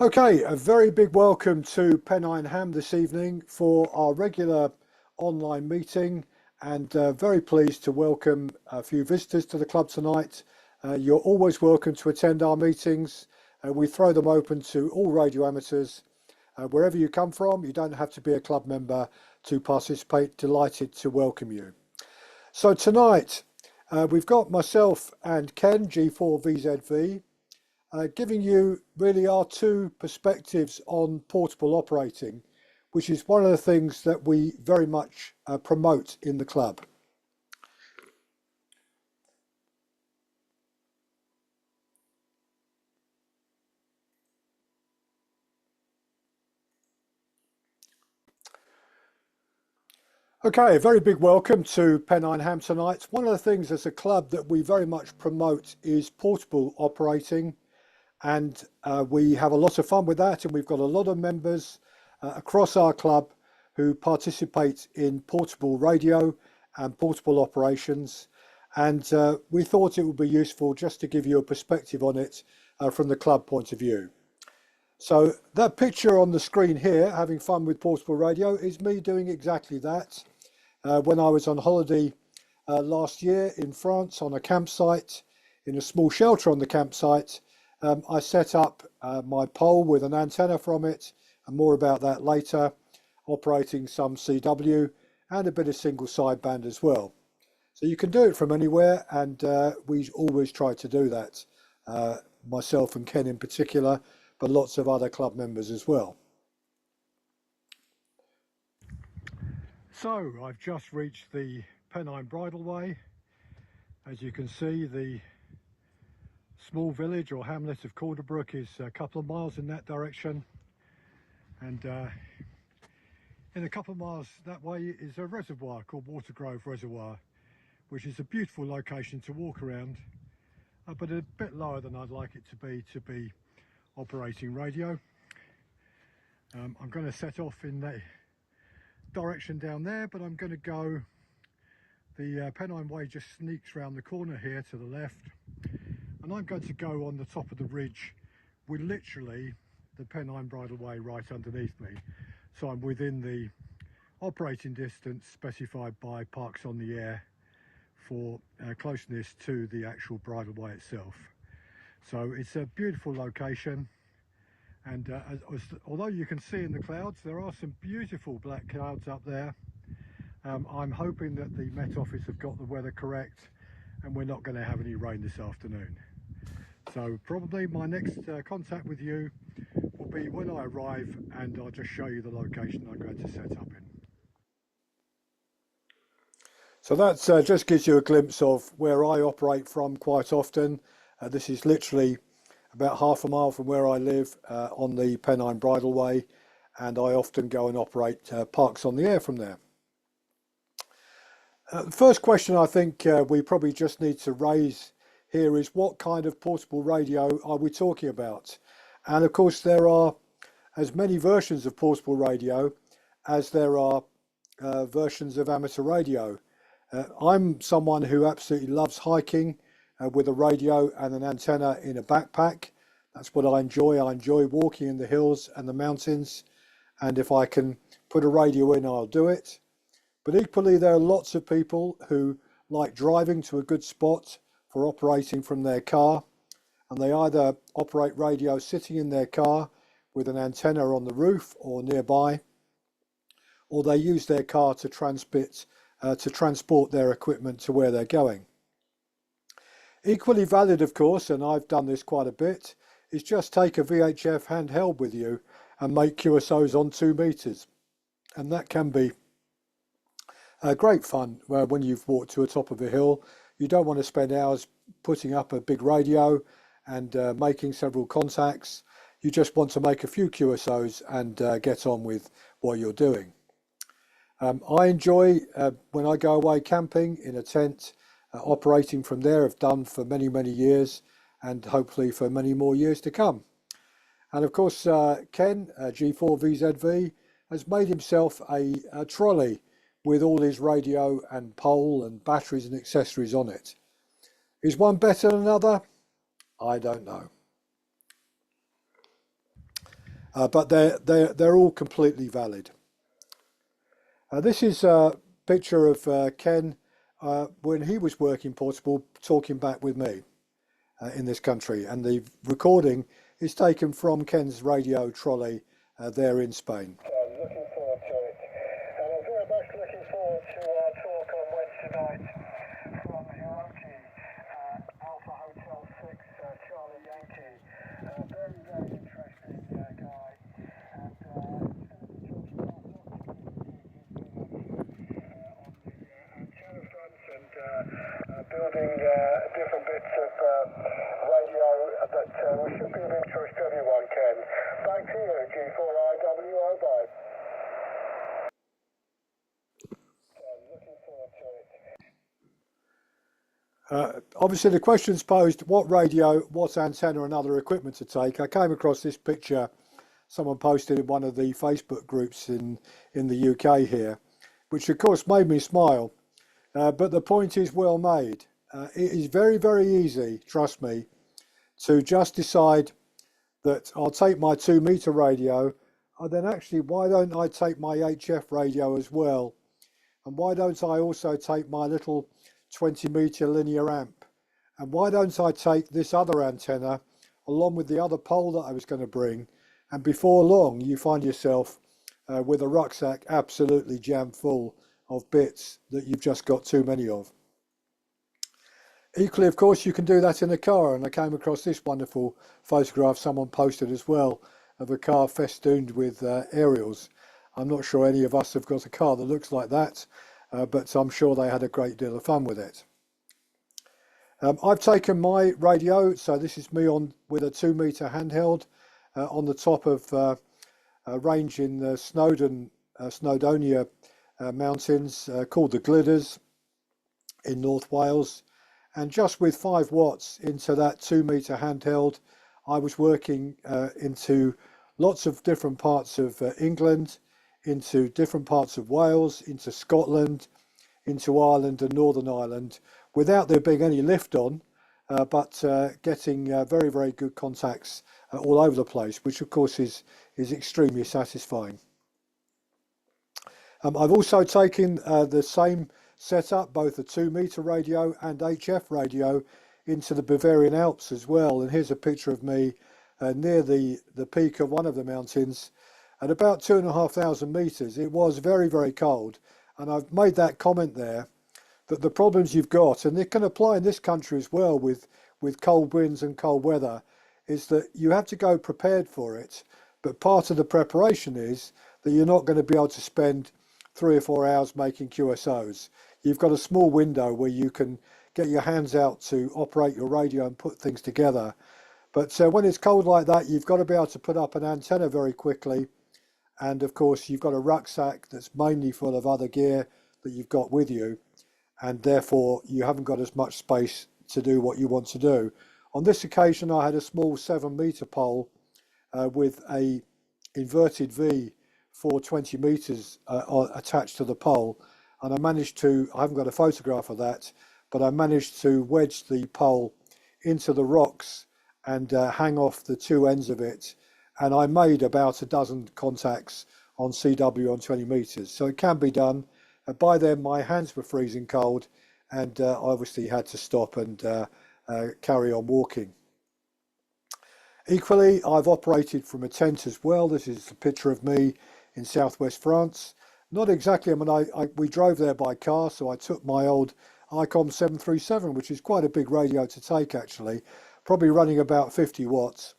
Okay, a very big welcome to Pennine Ham this evening for our regular online meeting, and very pleased to welcome a few visitors to the club tonight. You're always welcome to attend our meetings. We throw them open to all radio amateurs. Wherever you come from, you don't have to be a club member to participate. Delighted to welcome you. So tonight, we've got myself and Ken, G4VZV, giving you really our two perspectives on portable operating, which is one of the things that we very much promote in the club. Okay, a very big welcome to Pennine Ham tonight. One of the things as a club that we very much promote is portable operating, and we have a lot of fun with that, and we've got a lot of members across our club who participate in portable radio and portable operations, and we thought it would be useful just to give you a perspective on it from the club point of view. So that picture on the screen here, having fun with portable radio, is me doing exactly that. When I was on holiday last year in France on a campsite, in a small shelter on the campsite, I set up my pole with an antenna from it, and more about that later, operating some CW and a bit of single sideband as well. So you can do it from anywhere, and we always try to do that, myself and Ken in particular, but lots of other club members as well. So I've just reached the Pennine Bridleway. As you can see, the small village or hamlet of Calderbrook is a couple of miles in that direction, and in a couple of miles that way is a reservoir called Watergrove Reservoir, which is a beautiful location to walk around, but a bit lower than I'd like it to be operating radio. I'm going to set off in the direction down there, but I'm going to go, the Pennine Way just sneaks round the corner here to the left, and I'm going to go on the top of the ridge with literally the Pennine Bridleway right underneath me, so I'm within the operating distance specified by Parks on the Air for closeness to the actual bridleway itself. So it's a beautiful location, and although you can see in the clouds there are some beautiful black clouds up there, I'm hoping that the Met Office have got the weather correct and we're not going to have any rain this afternoon. So probably my next contact with you will be when I arrive, and I'll just show you the location I'm going to set up in. So that just gives you a glimpse of where I operate from quite often. This is literally about half a mile from where I live on the Pennine Bridleway, and I often go and operate Parks on the Air from there. The first question I think we probably just need to raise here is, what kind of portable radio are we talking about? And of course there are as many versions of portable radio as there are versions of amateur radio. I'm someone who absolutely loves hiking with a radio and an antenna in a backpack. That's what I enjoy. I enjoy walking in the hills and the mountains, and if I can put a radio in, I'll do it. But equally, there are lots of people who like driving to a good spot for operating from their car, and they either operate radio sitting in their car with an antenna on the roof or nearby, or they use their car to transport their equipment to where they're going. Equally valid, of course, and I've done this quite a bit, is just take a VHF handheld with you and make QSOs on 2 meters, and that can be great fun when you've walked to the top of a hill. You don't want to spend hours putting up a big radio and making several contacts. You just want to make a few QSOs and get on with what you're doing. I enjoy when I go away camping in a tent, operating from there. I've done for many, many years, and hopefully for many more years to come. And of course, Ken, G4VZV, has made himself a trolley with all his radio and pole and batteries and accessories on it. Is one better than another? I don't know. but they're all completely valid. This is a picture of Ken when he was working portable, talking back with me in this country, and the recording is taken from Ken's radio trolley there in Spain. I'm looking forward to it, and I'm very much looking forward to our talk on Wednesday night from Hiroki, Alpha Hotel 6, Charlie Yankee. Very, very interesting guy, and it's going to be talking about lots of different things on the antenna front and building different bits of radio that should be of interest to everyone, Ken. Back to you, G4IWO, bye. I'm looking forward to it. Obviously the question's posed, what radio, what antenna and other equipment to take. I came across this picture someone posted in one of the Facebook groups in the UK here, which of course made me smile, but the point is well made. It is very, very easy, trust me, to just decide that I'll take my 2-meter radio, and then actually why don't I take my HF radio as well, and why don't I also take my little 20-meter linear amp, and why don't I take this other antenna along with the other pole that I was going to bring, and before long you find yourself with a rucksack absolutely jam full of bits that you've just got too many of. Equally, of course, you can do that in a car, and I came across this wonderful photograph someone posted as well of a car festooned with aerials. I'm not sure any of us have got a car that looks like that, but I'm sure they had a great deal of fun with it. I've taken my radio, so this is me on with a 2-meter handheld on the top of a range in the Snowdonia mountains called the Gliders in North Wales. And just with 5 watts into that 2-meter handheld, I was working into lots of different parts of England, into different parts of Wales, into Scotland, into Ireland and Northern Ireland, without there being any lift on, but getting very, very good contacts all over the place, which of course is extremely satisfying. I've also taken the same setup, both a 2-meter radio and HF radio, into the Bavarian Alps as well. And here's a picture of me near the peak of one of the mountains at about 2,500 meters. It was very, very cold, and I've made that comment there that the problems you've got, and it can apply in this country as well with cold winds and cold weather, is that you have to go prepared for it. But part of the preparation is that you're not going to be able to spend 3 or 4 hours making QSOs. You've got a small window where you can get your hands out to operate your radio and put things together. But when it's cold like that, you've got to be able to put up an antenna very quickly. And of course, you've got a rucksack that's mainly full of other gear that you've got with you. And therefore, you haven't got as much space to do what you want to do. On this occasion, I had a small 7-meter pole with a inverted V for 20 meters attached to the pole. And I managed to, I haven't got a photograph of that, but I managed to wedge the pole into the rocks and hang off the 2 ends of it. And I made about a dozen contacts on CW on 20 meters. So it can be done. By then my hands were freezing cold, and I obviously had to stop and carry on walking. Equally, I've operated from a tent as well. This is a picture of me in southwest France. Not exactly, I mean, we drove there by car, so I took my old ICOM 737, which is quite a big radio to take actually, probably running about 50 watts,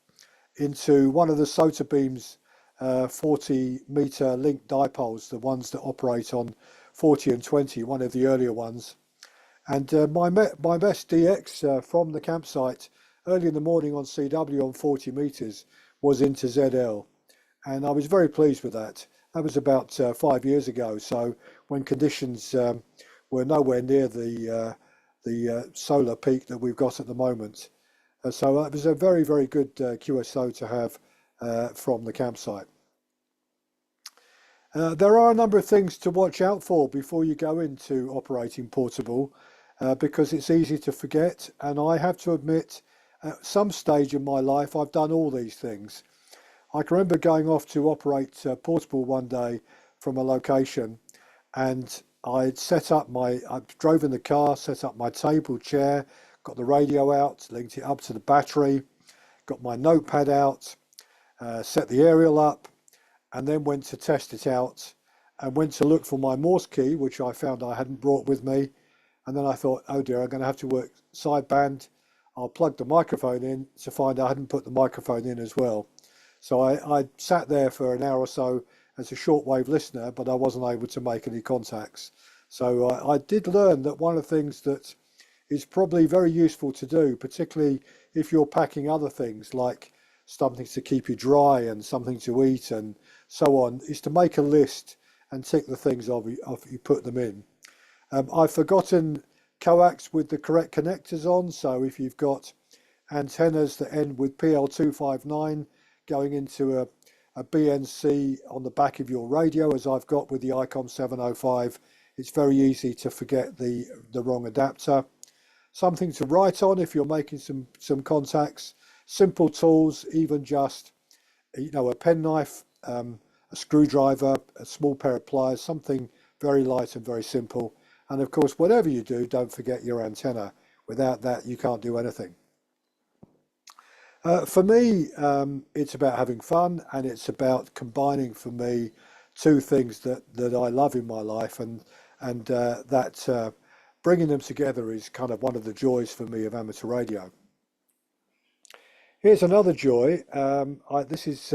into one of the Sotabeam's 40-meter link dipoles, the ones that operate on 40 and 20, one of the earlier ones. And my best DX from the campsite early in the morning on CW on 40 meters was into ZL. And I was very pleased with that. That was about 5 years ago. So when conditions were nowhere near the solar peak that we've got at the moment. So it was a very, very good QSO to have from the campsite. There are a number of things to watch out for before you go into operating portable, because it's easy to forget. And I have to admit, at some stage in my life, I've done all these things. I can remember going off to operate portable one day from a location, and I drove in the car, set up my table, chair, got the radio out, linked it up to the battery, got my notepad out, set the aerial up, and then went to test it out and went to look for my Morse key, which I found I hadn't brought with me. And then I thought, oh dear, I'm going to have to work sideband. I'll plug the microphone in to find I hadn't put the microphone in as well. So I sat there for an hour or so as a shortwave listener, but I wasn't able to make any contacts. So I did learn that one of the things that is probably very useful to do, particularly if you're packing other things like something to keep you dry and something to eat and so on, is to make a list and tick the things off you put them in. I've forgotten coax with the correct connectors on, so if you've got antennas that end with PL259 going into a BNC on the back of your radio, as I've got with the ICOM 705, it's very easy to forget the wrong adapter. Something to write on if you're making some contacts, simple tools, even just a penknife, a screwdriver, a small pair of pliers, something very light and very simple. And of course, whatever you do, don't forget your antenna. Without that, you can't do anything. For me, it's about having fun, and it's about combining, for me, two things that I love in my life, and that bringing them together is kind of one of the joys for me of amateur radio. Here's another joy. This is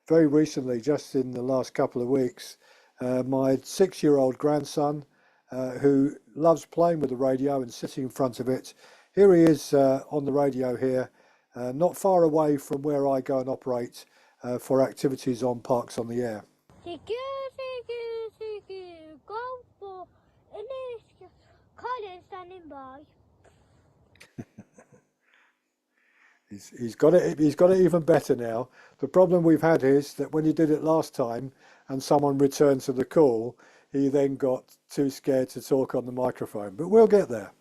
very recently, just in the last couple of weeks, my 6-year-old grandson, who loves playing with the radio and sitting in front of it. Here he is on the radio here, not far away from where I go and operate for activities on Parks on the Air. Go for Colin standing by. He's got it even better now. The problem we've had is that when he did it last time and someone returned to the call, he then got too scared to talk on the microphone. But we'll get there.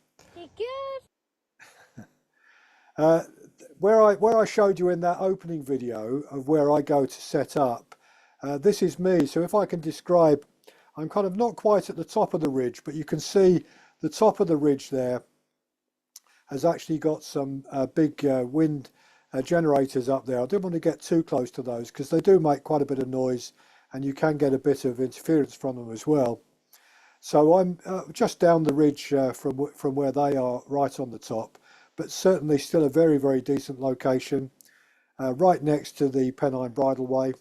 Where I showed you in that opening video of where I go to set up, this is me. So if I can describe, I'm kind of not quite at the top of the ridge, but you can see the top of the ridge there has actually got some big wind generators up there. I don't want to get too close to those because they do make quite a bit of noise, and you can get a bit of interference from them as well. So I'm just down the ridge from where they are, right on the top, but certainly still a very, very decent location, right next to the Pennine Bridleway.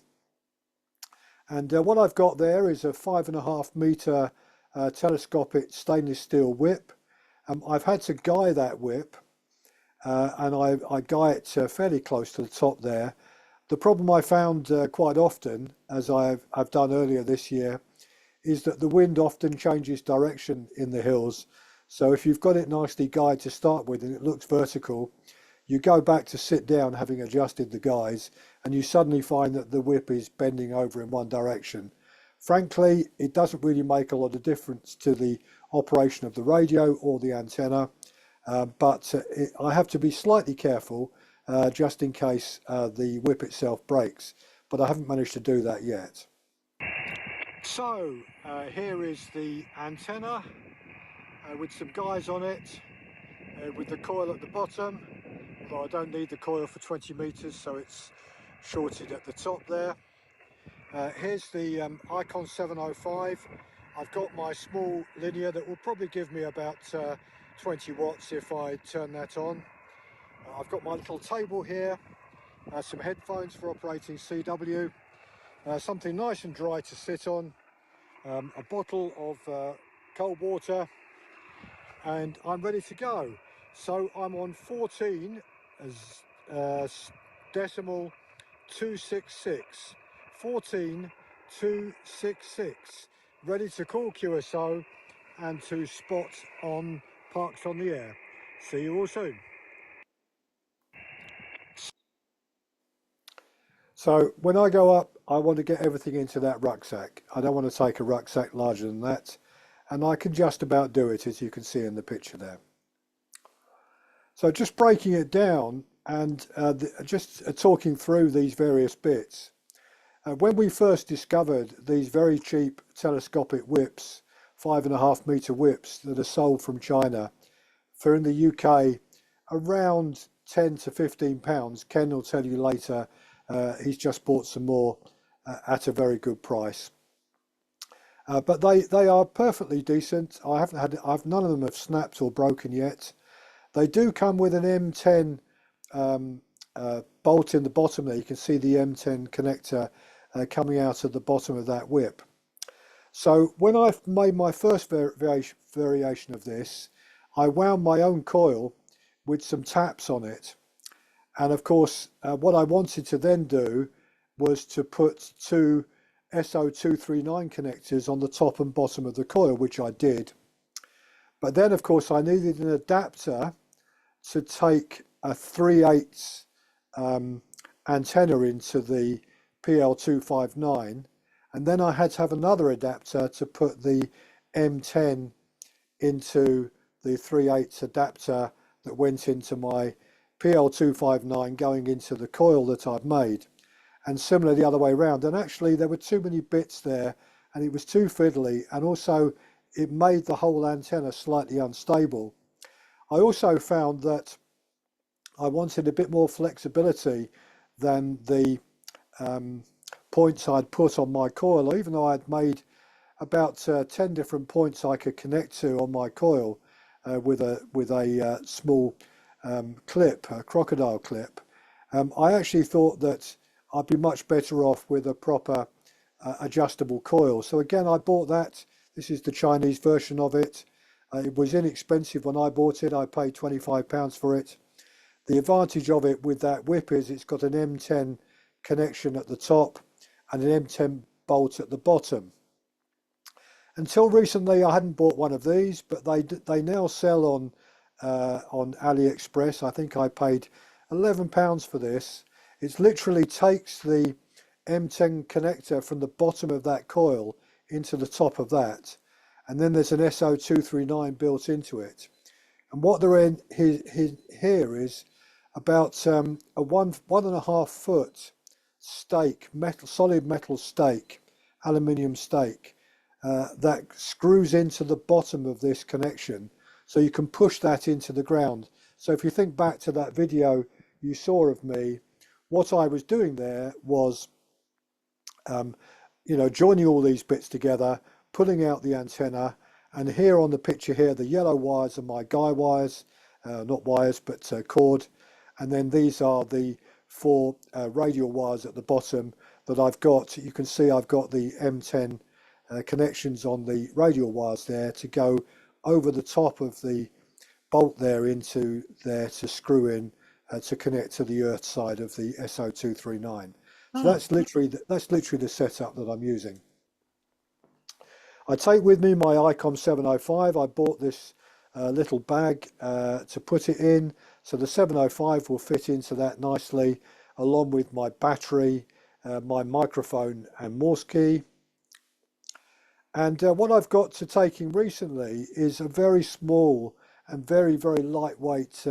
And what I've got there is a 5.5 metre telescopic stainless steel whip. I've had to guy that whip, and I guy it fairly close to the top there. The problem I found quite often, as I've done earlier this year, is that the wind often changes direction in the hills. So if you've got it nicely guyed to start with and it looks vertical, you go back to sit down having adjusted the guys, and you suddenly find that the whip is bending over in one direction. Frankly, it doesn't really make a lot of difference to the operation of the radio or the antenna, but I have to be slightly careful just in case the whip itself breaks, but I haven't managed to do that yet. So here is the antenna with some guys on it, with the coil at the bottom, although I don't need the coil for 20 meters, so it's shorted at the top there. Here's the ICOM 705. I've got my small linear that will probably give me about 20 watts if I turn that on. I've got my little table here, some headphones for operating CW, something nice and dry to sit on, a bottle of cold water, and I'm ready to go. So I'm on 14 decimal 266, 14266, ready to call QSO and to spot on Parks on the Air. See you all soon. So when I go up, I want to get everything into that rucksack. I don't want to take a rucksack larger than that, and I can just about do it, as you can see in the picture there. So just breaking it down, and just talking through these various bits. When we first discovered these very cheap telescopic whips, 5.5 meter whips that are sold from China for in the UK around 10 to 15 pounds, Ken will tell you later he's just bought some more at a very good price. But they are perfectly decent. None of them have snapped or broken yet. They do come with an M10 bolt in the bottom there. You can see the M10 connector coming out of the bottom of that whip. So when I made my first variation of this, I wound my own coil with some taps on it. And of course, what I wanted to then do was to put two SO239 connectors on the top and bottom of the coil, which I did. But then, of course, I needed an adapter to take a 3/8 antenna into the PL259, and then I had to have another adapter to put the M10 into the 3/8 adapter that went into my PL259 going into the coil that I'd made, and similar the other way around. And actually there were too many bits there and it was too fiddly, and also it made the whole antenna slightly unstable. I also found that I wanted a bit more flexibility than the points I'd put on my coil, even though I'd made about 10 different points I could connect to on my coil with a small clip, a crocodile clip. I actually thought that I'd be much better off with a proper adjustable coil. So again, I bought that. This is the Chinese version of it. It was inexpensive when I bought it. I paid £25 for it. The advantage of it with that whip is it's got an M10 connection at the top and an M10 bolt at the bottom. Until recently, I hadn't bought one of these, but they now sell on AliExpress. I think I paid £11 for this. It literally takes the M10 connector from the bottom of that coil into the top of that, and then there's an SO239 built into it. And what they're in here is about a 1.5 foot stake, solid metal stake, aluminium stake, that screws into the bottom of this connection, so you can push that into the ground. So if you think back to that video you saw of me, what I was doing there was joining all these bits together, pulling out the antenna, and here on the picture here, the yellow wires are my guy wires, not wires, but cord, and then these are the 4 radial wires at the bottom that I've got. You can see I've got the M10 connections on the radial wires there to go over the top of the bolt there into there to screw in to connect to the earth side of the SO239. So that's literally the setup that I'm using. I take with me my ICOM 705. I bought this little bag to put it in, so the 705 will fit into that nicely, along with my battery, my microphone and Morse key. And what I've got to taking recently is a very small and very, very lightweight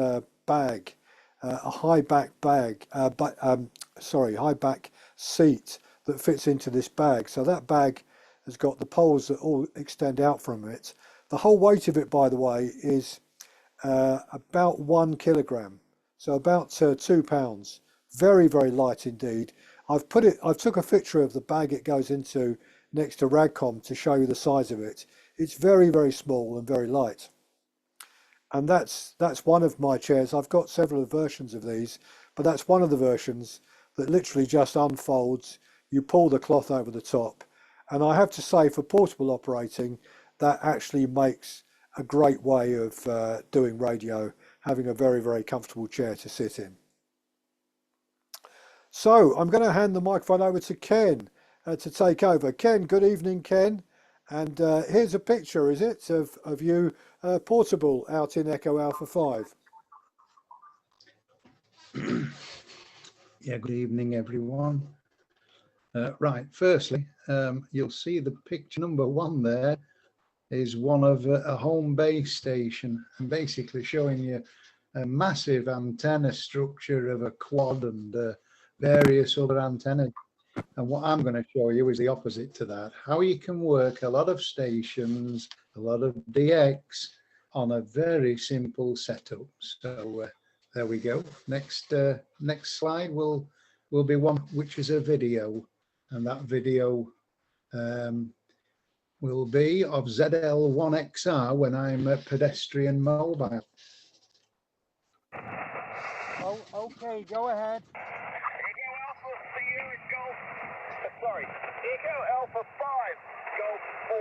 bag, a high back bag, high back seat that fits into this bag. So that bag has got the poles that all extend out from it. The whole weight of it, by the way, is about 1 kilogram, so about 2 pounds. Very, very light indeed. I've took a picture of the bag it goes into next to Radcom to show you the size of it. It's very, very small and very light. And that's one of my chairs. I've got several versions of these, but that's one of the versions that literally just unfolds. You pull the cloth over the top. And I have to say, for portable operating, that actually makes a great way of doing radio, having a very, very comfortable chair to sit in. So I'm going to hand the microphone over to Ken to take over. Ken, good evening, Ken. And here's a picture, is it, of you portable out in Echo Alpha 5. Yeah, good evening, everyone. Right, firstly, you'll see the picture number 1 there is one of a home base station, and basically showing you a massive antenna structure of a quad and various other antennas. And what I'm going to show you is the opposite to that, how you can work a lot of stations, a lot of DX on a very simple setup. So there we go. Next slide will be one which is a video, and that video will be of ZL1XR when I'm at pedestrian mobile. Oh, okay, go ahead. Echo Alpha for you is Golf. Sorry, Echo Alpha 5, Golf 4,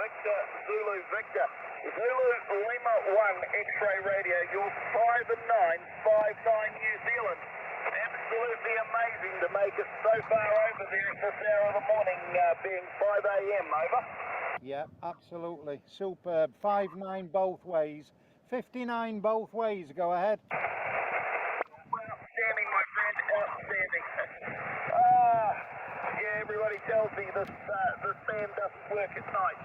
Victor, Zulu, Victor. Zulu Lima 1 X-ray radio, you're 5 and 9, 5-9 New Zealand. Absolutely amazing to make it so far over there at this hour of the morning, being 5 a.m. over. Yeah, absolutely. Superb. 5-9 both ways. 59 both ways. Go ahead. Outstanding, my friend, outstanding. Yeah, everybody tells me this band doesn't work at night.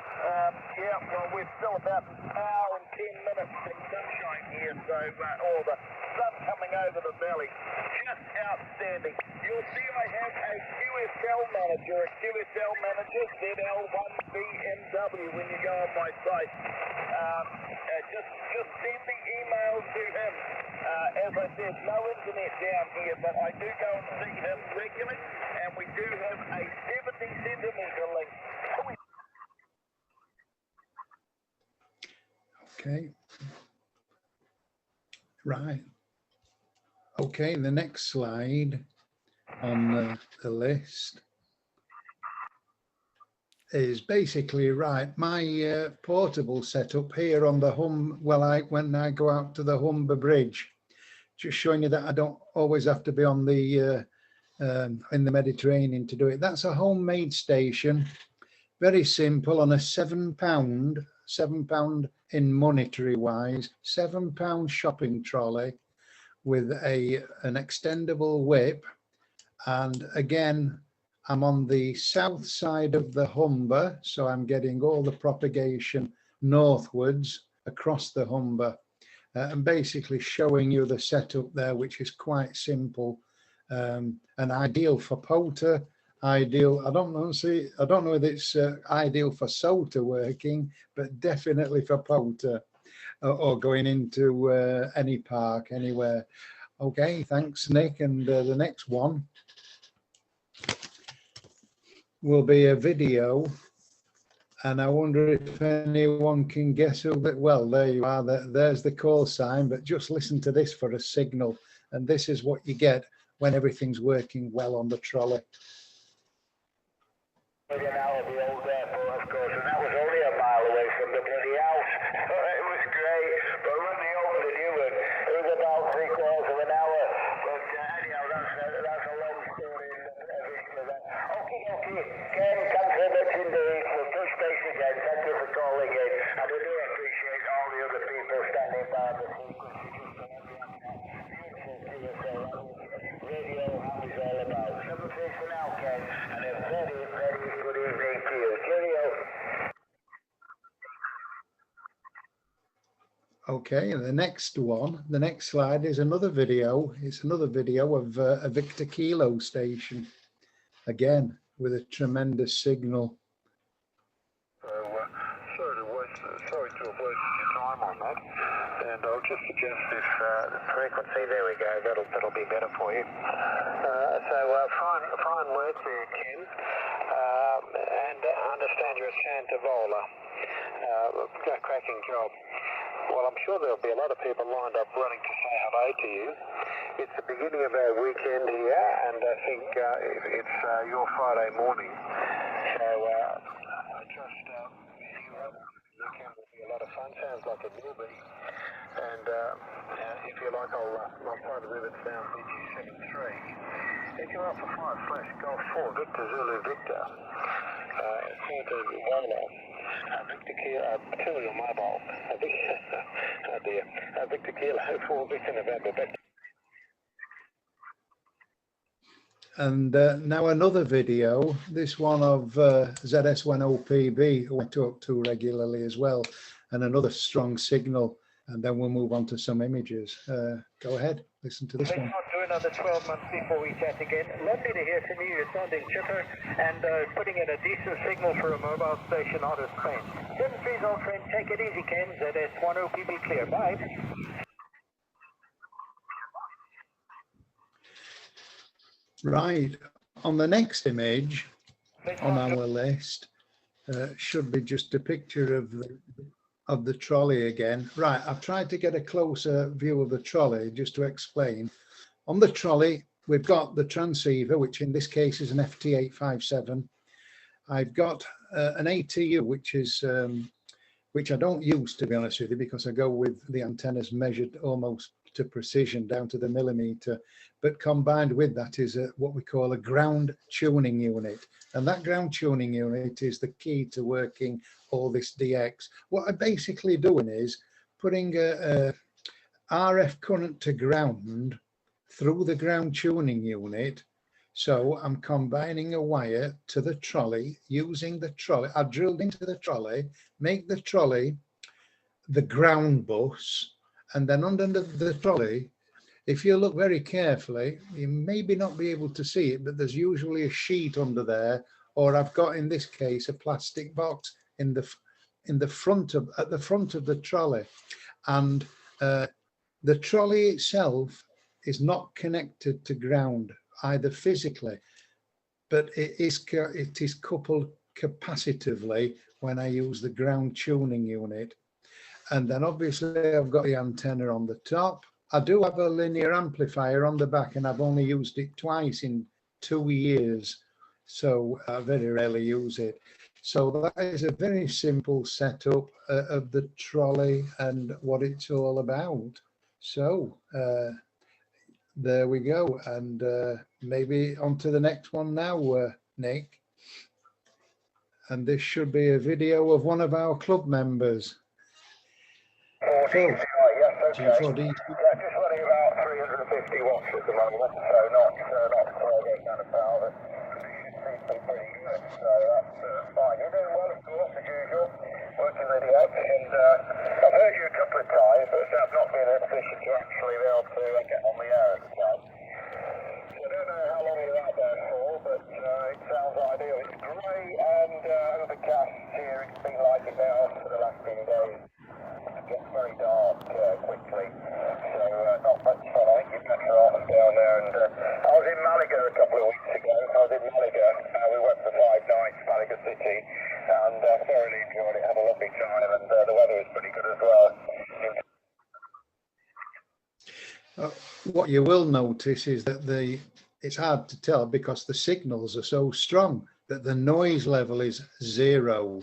Yeah, well, we're still about an hour and 10 minutes from sunshine here, so, or the sun coming over the valley. Just outstanding. You'll see I have a QSL manager, ZL1BMW when you go on my site. Just send the emails to him. As I said, no internet down here, but I do go and see him regularly, and we do have a 70 centimetre link. Okay. Right. Okay, the next slide on the list is basically my portable setup here on the when I go out to the Humber Bridge, just showing you that I don't always have to be on the in the Mediterranean to do it. That's a homemade station, very simple, on a £7 in monetary wise, £7 shopping trolley with an extendable whip. And again, I'm on the south side of the Humber, so I'm getting all the propagation northwards across the Humber, and basically showing you the setup there, which is quite simple, and ideal for POTA. Ideal. I don't know if it's ideal for SOTA working, but definitely for POTA or going into any park anywhere. Okay, thanks, Nick. And the next one will be a video, and I wonder if anyone can guess who that. Well, there you are. There's the call sign, but just listen to this for a signal, and this is what you get when everything's working well on the trolley. An hour the old airport, of course, and that was only a mile away from the bloody house. It was great, but when they opened the new one, it was about 3/4 of an hour. But anyhow, that's a long story. Okay, Ken, thanks very much indeed. We'll touch base again. Thank you for calling in. I do appreciate all the other people standing by the frequency just to let me have that beautiful radio how it's all about. 7 for now, Ken, and a very, very good evening to you. Cheerio. Okay, and the next slide is another video. It's another video of a Victor Kilo station, again with a tremendous signal. Sorry to have wasted your time on that, and I'll just suggest this frequency. There we go. That'll be better for you. Fine work there, Ken, and understand you're a Santavola. Cracking job. Well, I'm sure there'll be a lot of people lined up wanting to say hello to you. It's the beginning of our weekend here, and I think it's your Friday morning. So I trust the weekend will be a lot of fun. Sounds like it will be. And if you like, I'll try to move it down BG73. Echo Alpha 5 / Golf 4 Victor Zulu Victor. Santa Vola. Victor Kilo, Tilly Mobile. Oh dear. Victor Kilo 4 Victor November. And now another video, this one of ZS10PB, who I talk to regularly as well, and another strong signal. and then we'll move on to some images. Go ahead, listen to this one. Let's not do another 12 months before we chat again. Lovely to hear from you. You're sounding chipper and putting in a decent signal for a mobile station out of Spain. 73's old train, take it easy, Ken. ZS10 PB clear. Bye. Right, on the next image Let's on not our list should be just a picture of the trolley again. Right, I've tried to get a closer view of the trolley just to explain. On the trolley, we've got the transceiver, which in this case is an FT857. I've got an ATU, which is which I don't use, to be honest with you, because I go with the antennas measured almost to precision, down to the millimeter. But combined with that is what we call a ground tuning unit. And that ground tuning unit is the key to working all this DX. What I'm basically doing is putting a RF current to ground through the ground tuning unit. So I'm combining a wire to the trolley, using the trolley. I've drilled into the trolley, make the trolley the ground bus, and then under the trolley, if you look very carefully, you maybe not be able to see it, but there's usually a sheet under there, or I've got, in this case, a plastic box in the front of the trolley. And the trolley itself is not connected to ground either physically, but it is coupled capacitively when I use the ground tuning unit. And then obviously I've got the antenna on the top. I do have a linear amplifier on the back, and I've only used it twice in 2 years, so I very rarely use it. So that is a very simple setup of the trolley and what it's all about. So there we go, and maybe on to the next one now, Nick. And this should be a video of one of our club members. Phil, Yes, okay. G4D. Yeah, just running about 350 watts at the moment, so not getting down to power, but seems to be pretty good, so that's fine. You're doing well, of course, as usual, working with the app, and I've heard you a couple of times, but I've not been in a position to actually be able to get on the air at the time. So I don't know how long you're out there for, but it sounds ideal. It's grey and overcast here. It's been like it now for the last few days. It gets very dark quickly, so not much fun. I think you're better off down there. And I was in Malaga a couple of weeks ago. We went for 5 nights, Malaga City, and thoroughly enjoyed it. Had a lovely time, and the weather was pretty good as well. What you will notice is that it's hard to tell because the signals are so strong that the noise level is 0.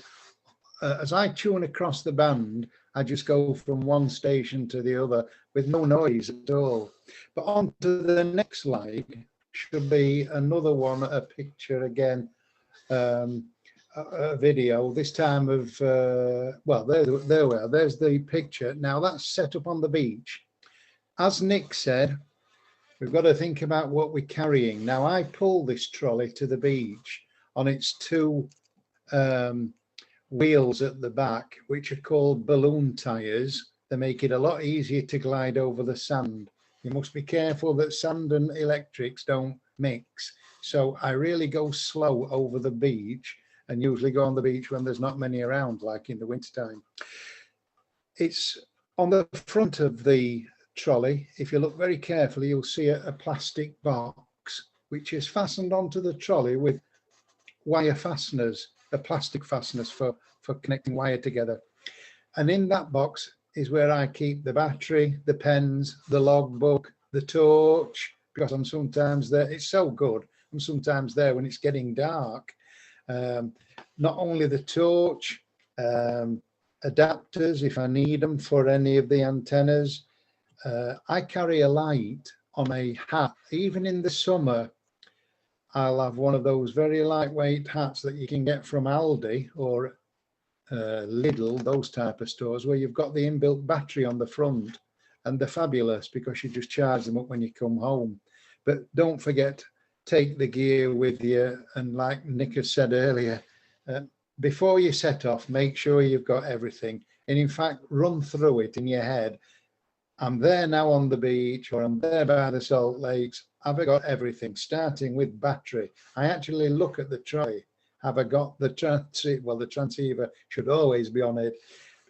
As I tune across the band, I just go from one station to the other with no noise at all. But on to the next slide should be another one, a picture again, a video, this time of, well, there we are, there's the picture. Now that's set up on the beach. As Nick said, we've got to think about what we're carrying. Now I pull this trolley to the beach on its 2 wheels at the back, which are called balloon tires. They make it a lot easier to glide over the sand. You must be careful that sand and electrics don't mix. So I really go slow over the beach, and usually go on the beach when there's not many around, like in the wintertime. It's on the front of the trolley. If you look very carefully, you'll see a plastic box, which is fastened onto the trolley with wire fasteners, plastic fasteners for connecting wire together. And in that box is where I keep the battery, the pens, the logbook, the torch, because I'm sometimes there. It's so good. I'm sometimes there when it's getting dark. Not only the torch, adapters if I need them for any of the antennas. I carry a light on a hat. Even in the summer, I'll have one of those very lightweight hats that you can get from Aldi or Lidl, those type of stores, where you've got the inbuilt battery on the front, and they're fabulous because you just charge them up when you come home. But don't forget, take the gear with you, and like Nick has said earlier, before you set off, make sure you've got everything. and in fact run through it in your head. I'm there now on the beach, or I'm there by the salt lakes. Have I got everything, starting with battery? I actually look at the trolley. Have I got the the transceiver should always be on it.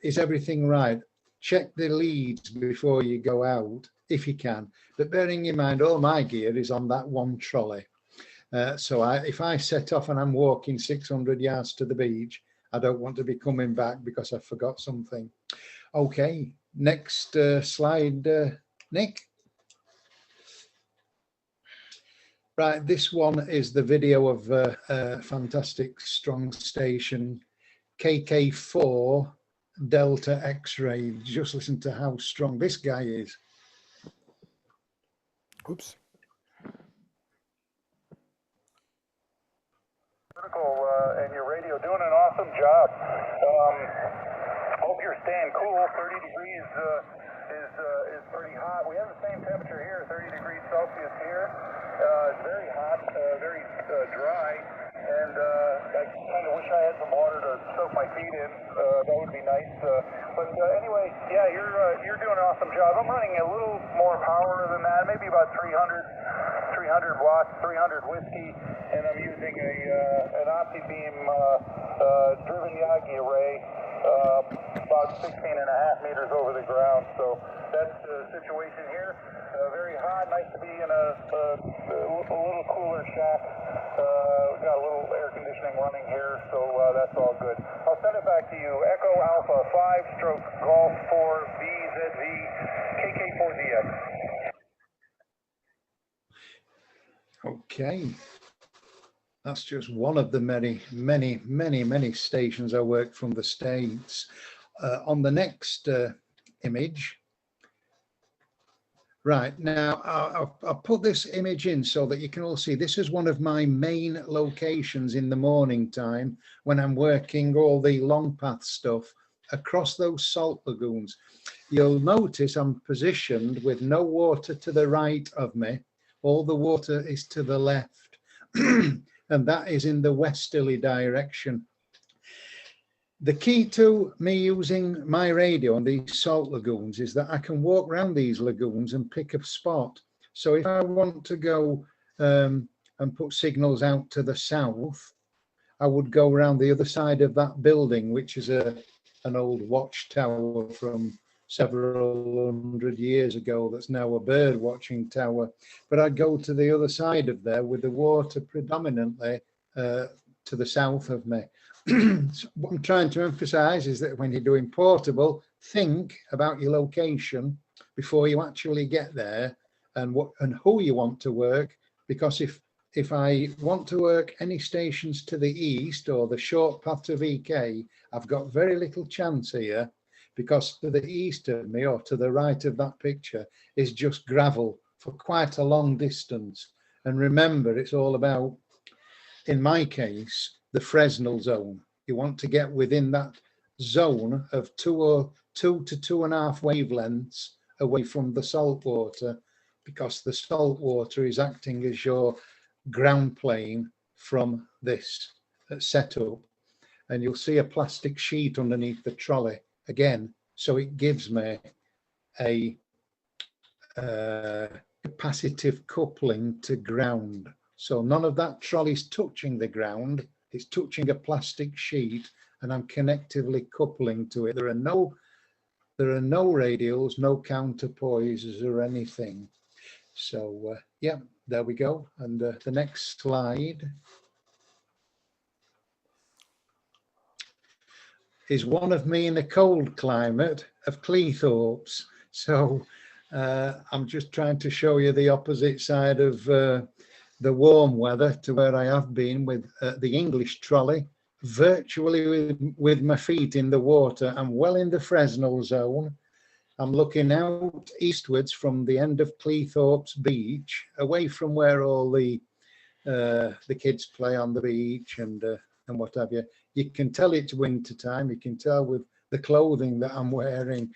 Is everything right? Check the leads before you go out, if you can. But bearing in mind, all my gear is on that one trolley. So if I set off and I'm walking 600 yards to the beach, I don't want to be coming back because I forgot something. Okay, next slide, Nick. Right, this one is the video of a fantastic strong station, KK4 Delta X-ray. Just listen to how strong this guy is. Oops. And your radio doing an awesome job. Hope you're staying cool. 30 degrees is pretty hot. We have the same temperature here, 30 degrees Celsius here. It's very hot, very dry, and I kind of wish I had some water to soak my feet in. That would be nice. But anyway, yeah, you're doing an awesome job. I'm running a little more power than that, maybe about 300 watts, 300 whiskey, and I'm using an OptiBeam driven Yagi array, about 16.5 meters over the ground. So that's the situation here. Very hot, nice to be in a little cooler shack. We've got a little air conditioning running here, so that's all good. I'll send it back to you. Echo Alpha 5/Golf 4VZV KK4ZX. Okay, that's just one of the many stations I work from the States. On the next image, right now, I'll put this image in so that you can all see. This is one of my main locations in the morning time when I'm working all the long path stuff across those salt lagoons. You'll notice I'm positioned with no water to the right of me. All the water is to the left, and that is in the westerly direction. The key to me using my radio on these salt lagoons is that I can walk around these lagoons and pick a spot. So if I want to go and put signals out to the south, I would go around the other side of that building, which is an old watchtower from several hundred years ago that's now a bird watching tower. But I'd go to the other side of there with the water predominantly to the south of me. So what I'm trying to emphasize is that when you're doing portable, think about your location before you actually get there, and who you want to work. Because if I want to work any stations to the east or the short path to VK, I've got very little chance here, because to the east of me or to the right of that picture is just gravel for quite a long distance. And remember, it's all about, in my case, the Fresnel zone. You want to get within that zone of 2 to 2.5 wavelengths away from the salt water, because the salt water is acting as your ground plane from this setup. And you'll see a plastic sheet underneath the trolley again, so it gives me a capacitive coupling to ground. So none of that trolley's touching the ground, it's touching a plastic sheet, and I'm connectively coupling to it. There are no radials, no counterpoises or anything. So yeah, there we go. And the next slide is one of me in a cold climate of Cleethorpes. So I'm just trying to show you the opposite side of the warm weather to where I have been with the English trolley, virtually with my feet in the water. I'm well in the Fresnel zone. I'm looking out eastwards from the end of Cleethorpes Beach, away from where all the kids play on the beach and what have you. You can tell it's winter time. You can tell with the clothing that I'm wearing.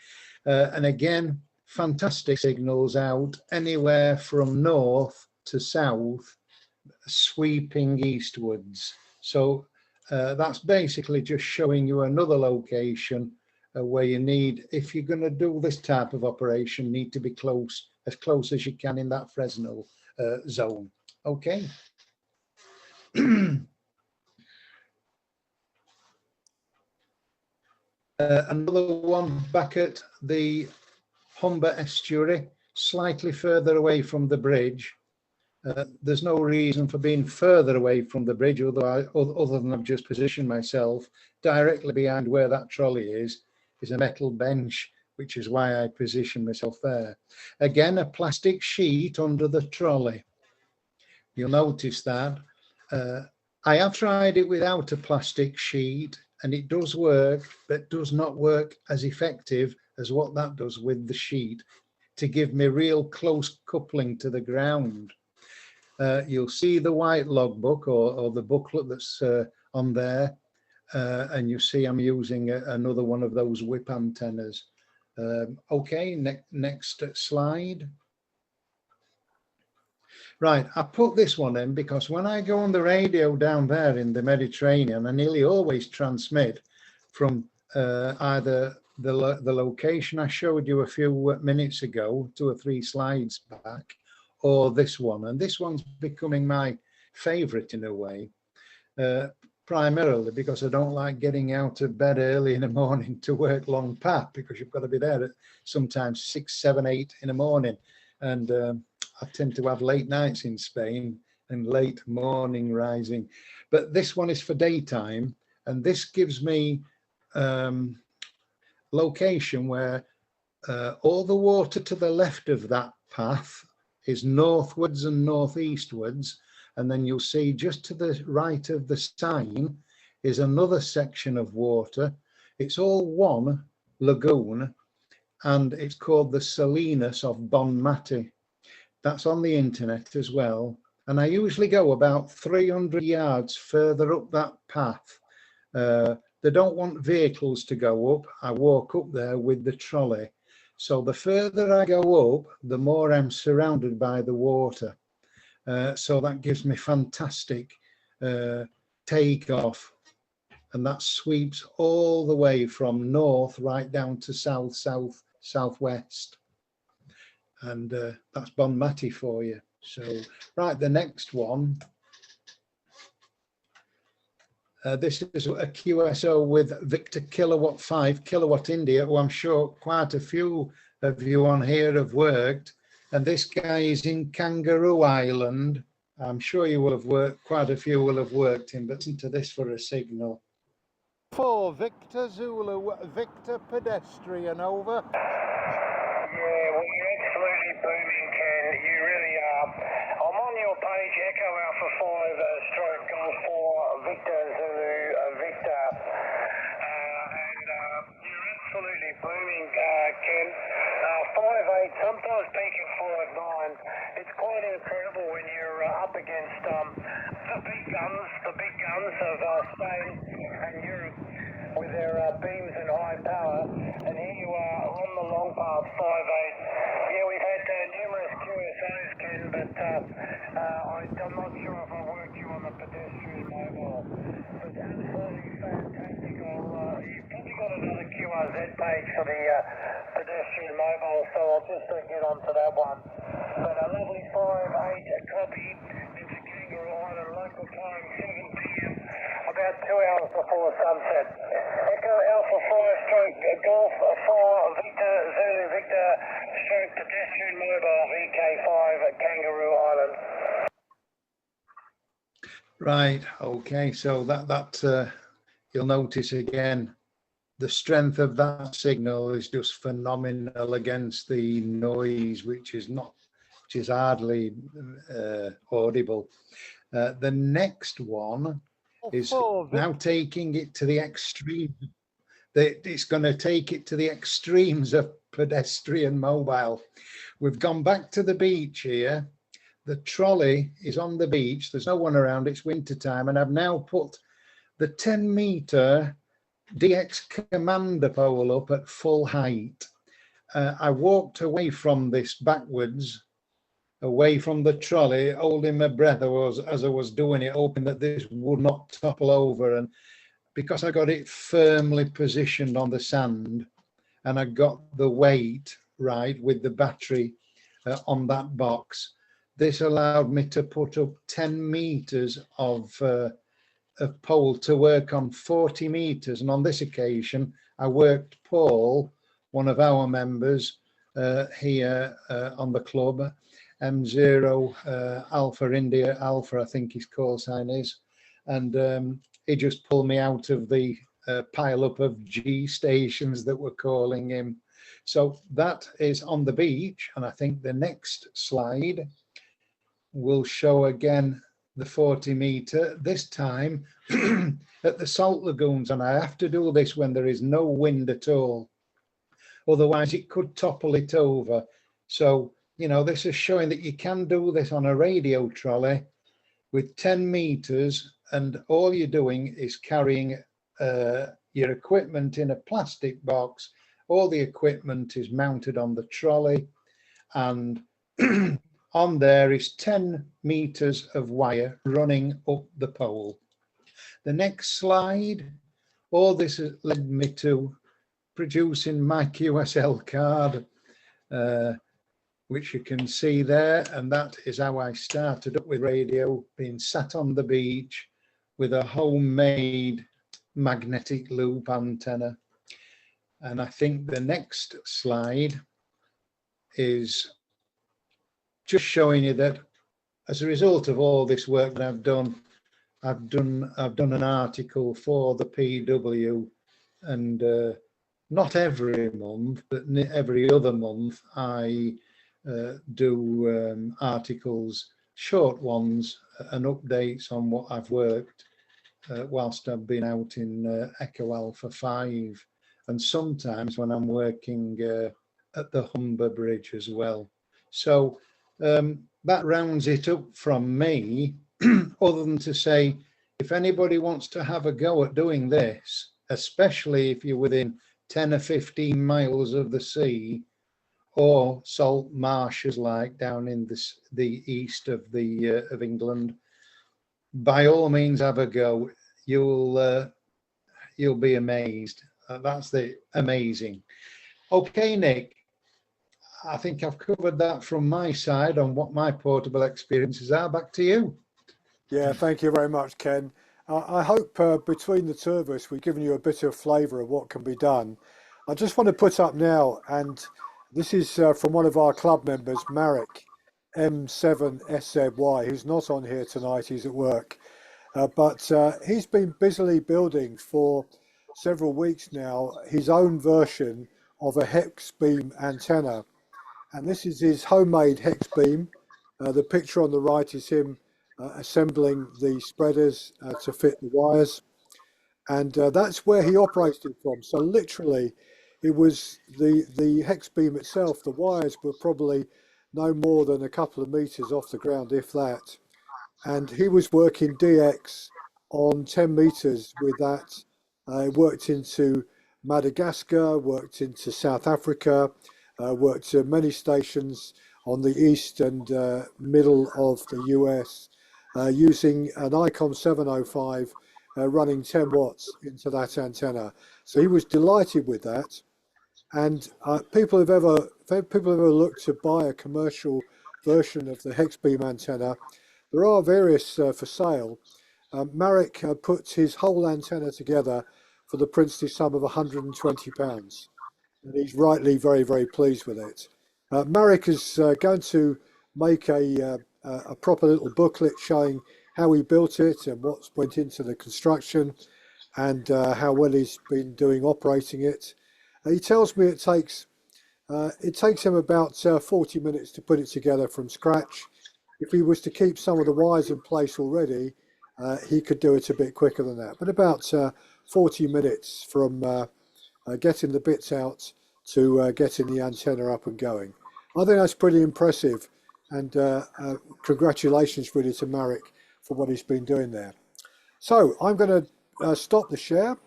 And again, fantastic signals out anywhere from north to south, sweeping eastwards. So that's basically just showing you another location where you need, if you're going to do this type of operation, need to be close, as close as you can in that Fresnel zone. Okay. Another one back at the Humber estuary, slightly further away from the bridge. There's no reason for being further away from the bridge, other than I've just positioned myself. Directly behind where that trolley is a metal bench, which is why I position myself there. Again, a plastic sheet under the trolley. You'll notice that. I have tried it without a plastic sheet, and it does work, but does not work as effective as what that does with the sheet to give me real close coupling to the ground. You'll see the white logbook or the booklet that's on there, and you see I'm using another one of those whip antennas. Okay, next slide. Right, I put this one in because when I go on the radio down there in the Mediterranean, I nearly always transmit from either the location I showed you a few minutes ago, 2 or 3 slides back, or this one. And this one's becoming my favorite in a way, primarily because I don't like getting out of bed early in the morning to work long path, because you've got to be there at sometimes 6, 7, 8 in the morning. And I tend to have late nights in Spain and late morning rising. But this one is for daytime, and this gives me location where all the water to the left of that path is northwards and northeastwards, and then you'll see just to the right of the sign is another section of water. It's all one lagoon, and it's called the Salinas of Bonmati. That's on the internet as well, and I usually go about 300 yards further up that path. They don't want vehicles to go up. I walk up there with the trolley. So the further I go up, the more I'm surrounded by the water. So that gives me fantastic takeoff, and that sweeps all the way from north right down to south, southwest. And that's Bonmati for you. So, right, the next one. This is a QSO with Victor Kilowatt 5 Kilowatt India, who I'm sure quite a few of you on here have worked. And this guy is in Kangaroo Island. I'm sure you will have worked, quite a few will have worked in, but listen to this for a signal. 4 Victor Zulu, Victor Pedestrian, over. Yeah, well, you're absolutely booming, Ken. You really are. I'm on your page, Echo Alpha 5 stroke Golf 4 Victor Zulu Victor, and you're absolutely booming, Ken. 5.8, sometimes peaking 4.9. It's quite incredible when you're up against the big guns of Spain and Europe with their beams and high power, and here you are on the long path 5.8. Yeah, we've had numerous QSOs, Ken, but I'm not sure if I worked you on the pedestrian mobile. But absolutely fantastic. You've probably got another QRZ page for the pedestrian mobile, so I'll just get onto that one. But a lovely 5.8 copy into Kangaroo Island, local time 7 p.m. about 2 hours before sunset. Echo Alpha 5 stroke Golf 4 Victor Zulu Victor stroke pedestrian mobile VK5 Kangaroo Island. Right, okay, so that you'll notice again, the strength of that signal is just phenomenal against the noise, which is hardly audible. The next one is now taking it to the extreme. It's going to take it to the extremes of pedestrian mobile. We've gone back to the beach here. The trolley is on the beach. There's no one around. It's winter time, and I've now put the 10-meter DX commander pole up at full height. I walked away from this backwards, away from the trolley, holding my breath as I was doing it, hoping that this would not topple over. And because I got it firmly positioned on the sand and I got the weight right with the battery on that box, this allowed me to put up 10 meters of pole to work on 40 meters. And on this occasion, I worked Paul, one of our members here on the club, M0 Alpha India Alpha, I think his call sign is. And he just pulled me out of the pile up of G stations that were calling him. So that is on the beach. And I think the next slide will show again the 40 meter, this time at the salt lagoons. And I have to do this when there is no wind at all. Otherwise it could topple it over. So, you know, this is showing that you can do this on a radio trolley with 10 meters, and all you're doing is carrying your equipment in a plastic box. All the equipment is mounted on the trolley, and on there is 10 meters of wire running up the pole. The next slide, all this has led me to producing my QSL card, which you can see there, and that is how I started up with radio, being sat on the beach with a homemade magnetic loop antenna. And I think the next slide is just showing you that as a result of all this work that I've done an article for the PW, and not every month, but every other month I do articles, short ones, and updates on what I've worked whilst I've been out in Echo Alpha 5, and sometimes when I'm working at the Humber Bridge as well. So that rounds it up from me, other than to say, if anybody wants to have a go at doing this, especially if you're within 10 or 15 miles of the sea or salt marshes like down in the east of England, by all means have a go. You'll be amazed. That's amazing. Okay, Nick, I think I've covered that from my side on what my portable experiences are. Back to you. Yeah, thank you very much, Ken. I hope between the two of us, we've given you a bit of flavour of what can be done. I just want to put up now, and this is from one of our club members, Marek, M7SZY, who's not on here tonight, he's at work. But he's been busily building for several weeks now his own version of a hex beam antenna. And this is his homemade hex beam. The picture on the right is him assembling the spreaders to fit the wires. And that's where he operated it from. So literally, it was the hex beam itself. The wires were probably no more than a couple of meters off the ground, if that. And he was working DX on 10 meters with that. Worked into Madagascar, worked into South Africa, worked at many stations on the east and middle of the US, using an ICOM 705 running 10 watts into that antenna. So he was delighted with that. And people have ever looked to buy a commercial version of the hex beam antenna. There are various for sale. Marek put his whole antenna together for the princely sum of £120. And he's rightly very, very pleased with it. Marek is going to make a proper little booklet showing how he built it and what went into the construction, and how well he's been doing operating it. He tells me it takes him about 40 minutes to put it together from scratch. If he was to keep some of the wires in place already, he could do it a bit quicker than that. But about 40 minutes from getting the bits out to getting the antenna up and going. I think that's pretty impressive, and congratulations really to Marek for what he's been doing there. So I'm going to stop the share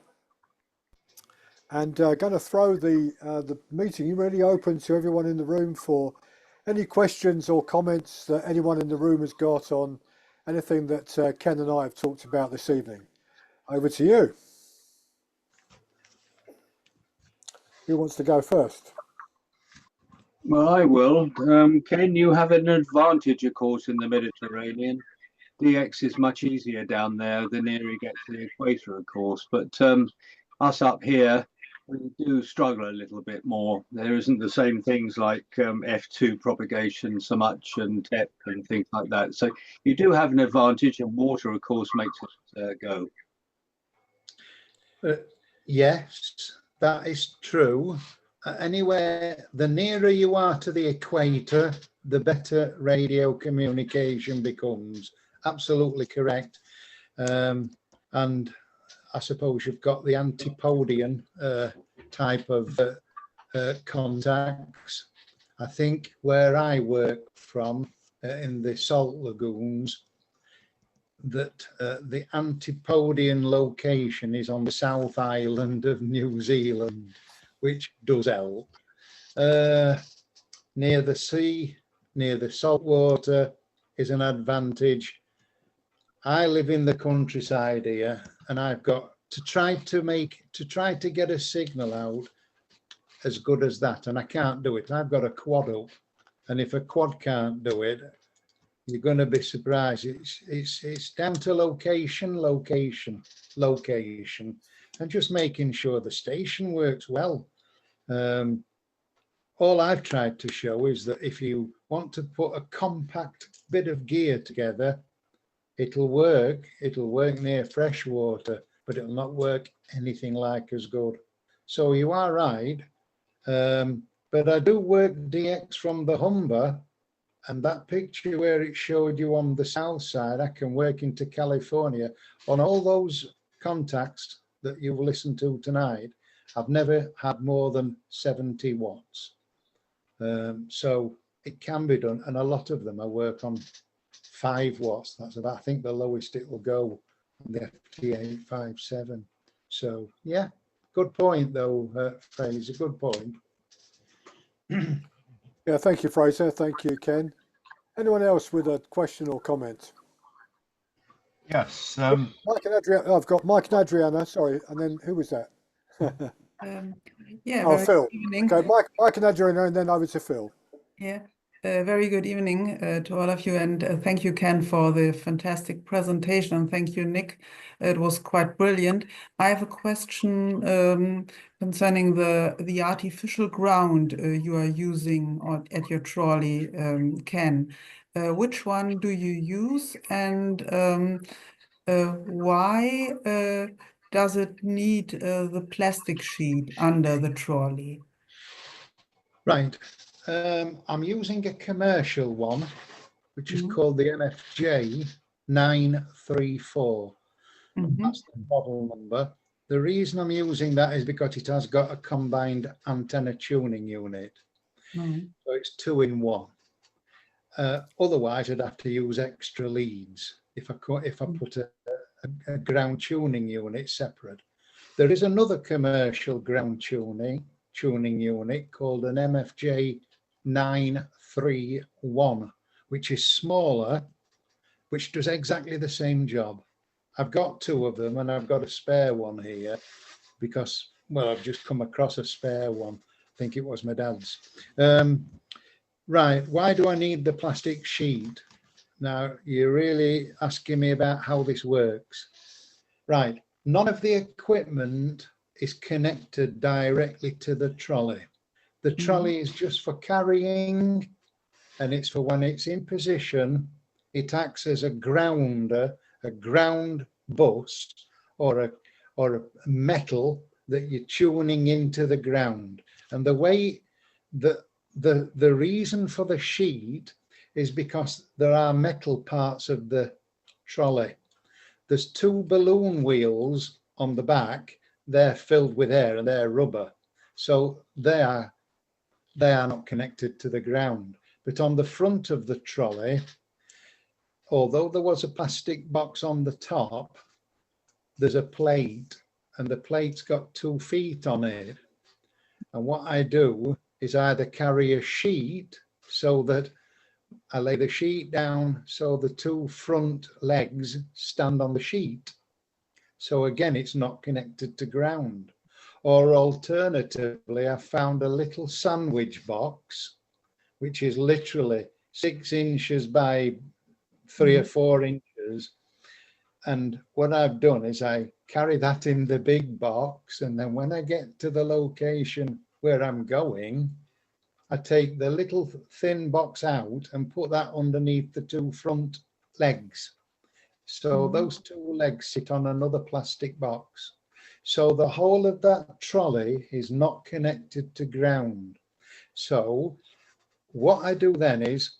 and going to throw the meeting really open to everyone in the room for any questions or comments that anyone in the room has got on anything that Ken and I have talked about this evening. Over to you. Who wants to go first? Well, I will. Ken, you have an advantage, of course, in the Mediterranean. DX is much easier down there the nearer you get to the equator, of course. But us up here, we do struggle a little bit more. There isn't the same things like F2 propagation so much and TEP and things like that. So you do have an advantage, and water, of course, makes it go. Yes, that is true. Anywhere, the nearer you are to the equator, the better radio communication becomes. Absolutely correct. And I suppose you've got the antipodian type of contacts. I think where I work from in the salt lagoons, that the antipodian location is on the South Island of New Zealand, which does help. Near the sea, near the salt water is an advantage. I live in the countryside here, and I've got to try to get a signal out as good as that, and I can't do it. I've got a quad up, and if a quad can't do it, you're going to be surprised. It's down to location, and just making sure the station works well. All I've tried to show is that if you want to put a compact bit of gear together, it'll work. It'll work near fresh water, but it'll not work anything like as good. So you are right. But I do work DX from the Humber, and that picture where it showed you on the south side, I can work into California on all those contacts that you've listened to tonight. I've never had more than 70 watts. So it can be done, and a lot of them I work on 5 watts. That's about, I think, the lowest it will go on the FT857. So yeah, good point though, Fraser, good point. Yeah, thank you, Fraser. Thank you, Ken. Anyone else with a question or comment? Yes. Mike and Adriana. I've got Mike and Adriana. Sorry, and then who was that? Yeah, Oh, very Phil. good evening. Okay, Mike and Adriana, and then over to Phil. Yeah, very good evening to all of you, and thank you, Ken, for the fantastic presentation, and thank you, Nick. It was quite brilliant. I have a question concerning the artificial ground you are using at your trolley, Ken. Which one do you use, and why does it need the plastic sheet under the trolley? Right. I'm using a commercial one, which is called the MFJ 934. That's the model number. The reason I'm using that is because it has got a combined antenna tuning unit. So it's 2 in 1. Otherwise, I'd have to use extra leads if I put a ground tuning unit separate. There is another commercial ground tuning unit called an MFJ 931, which is smaller, which does exactly the same job. I've got 2 of them, and I've got a spare one here because, well, I've just come across a spare one. I think it was my dad's. Right, why do I need the plastic sheet? Now, you're really asking me about how this works. Right, none of the equipment is connected directly to the trolley. The trolley is just for carrying, and it's for when it's in position, it acts as a grounder, a ground bus, or a metal that you're tuning into the ground. And the way the reason for the sheet is because there are metal parts of the trolley. There's 2 balloon wheels on the back. They're filled with air and they're rubber, so they are not connected to the ground. But on the front of the trolley, although there was a plastic box on the top, there's a plate, and the plate's got 2 feet on it. And what I do is either carry a sheet, so that I lay the sheet down so the 2 front legs stand on the sheet. So again, it's not connected to ground. Or alternatively, I found a little sandwich box, which is literally 6 inches by 3 or 4 inches. And what I've done is I carry that in the big box, and then when I get to the location where I'm going, I take the little thin box out and put that underneath the 2 front legs. So those 2 legs sit on another plastic box. So the whole of that trolley is not connected to ground. So what I do then is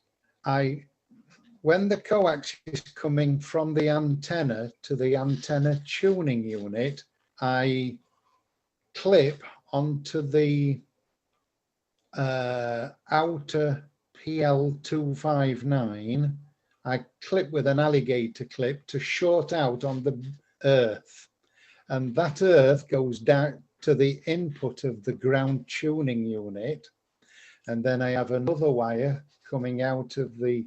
when the coax is coming from the antenna to the antenna tuning unit, I clip onto the outer PL259. I clip with an alligator clip to short out on the earth. And that earth goes down to the input of the ground tuning unit. And then I have another wire coming out of the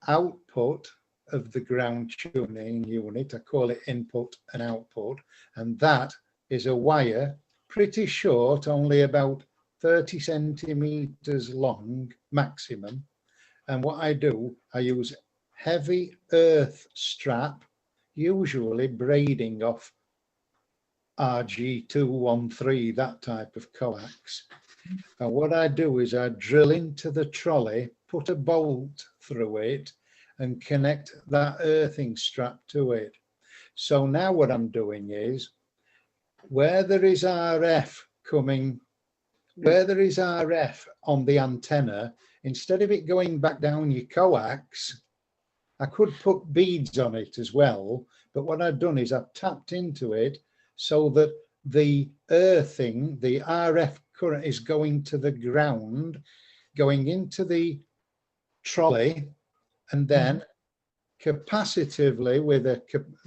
output of the ground tuning unit. I call it input and output. And that is a wire pretty short, only about 30 centimeters long maximum. And what I do, I use heavy earth strap, usually braiding off RG213, that type of coax. And what I do is I drill into the trolley, put a bolt through it, and connect that earthing strap to it. So now what I'm doing is, where there is RF on the antenna, instead of it going back down your coax, I could put beads on it as well. But what I've done is I've tapped into it so that the earthing, the RF current is going to the ground, going into the trolley, and then capacitively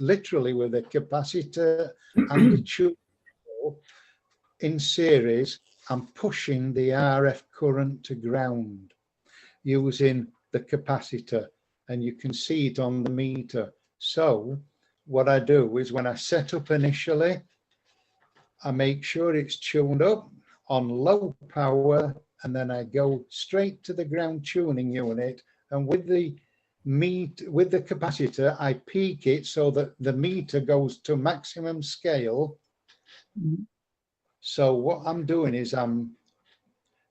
literally with a capacitor and a tube in series, I'm pushing the RF current to ground using the capacitor, and you can see it on the meter. So what I do is when I set up initially, I make sure it's tuned up on low power, and then I go straight to the ground tuning unit, and with the capacitor, I peak it so that the meter goes to maximum scale. So what I'm doing is I'm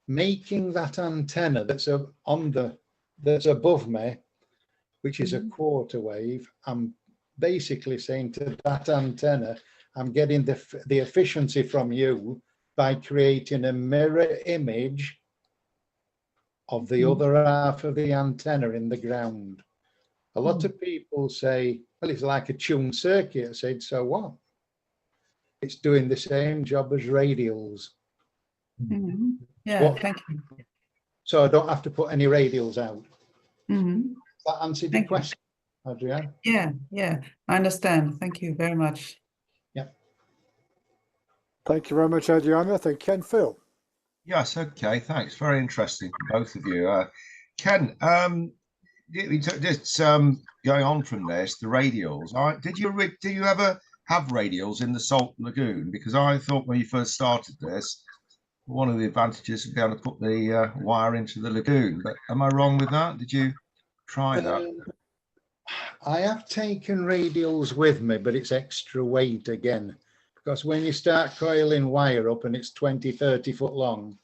making that antenna that's above me, which is a quarter wave. I'm basically saying to that antenna, I'm getting the efficiency from you by creating a mirror image of the other half of the antenna in the ground. A lot of people say, well, it's like a tuned circuit. I said, so what? It's doing the same job as radials. Yeah, thank you. So I don't have to put any radials out. That answered the question, Adrienne? Yeah, I understand. Thank you very much. Yeah. Thank you very much, Adriana. I think Ken Phil. Yes, okay, thanks. Very interesting, both of you. Ken, just going on from this, the radials. Did you ever have radials in the Salt Lagoon? Because I thought when you first started this, one of the advantages would be able to put the wire into the lagoon. But am I wrong with that? Did you try that? I have taken radials with me, but it's extra weight again. Because when you start coiling wire up and it's 20, 30 foot long,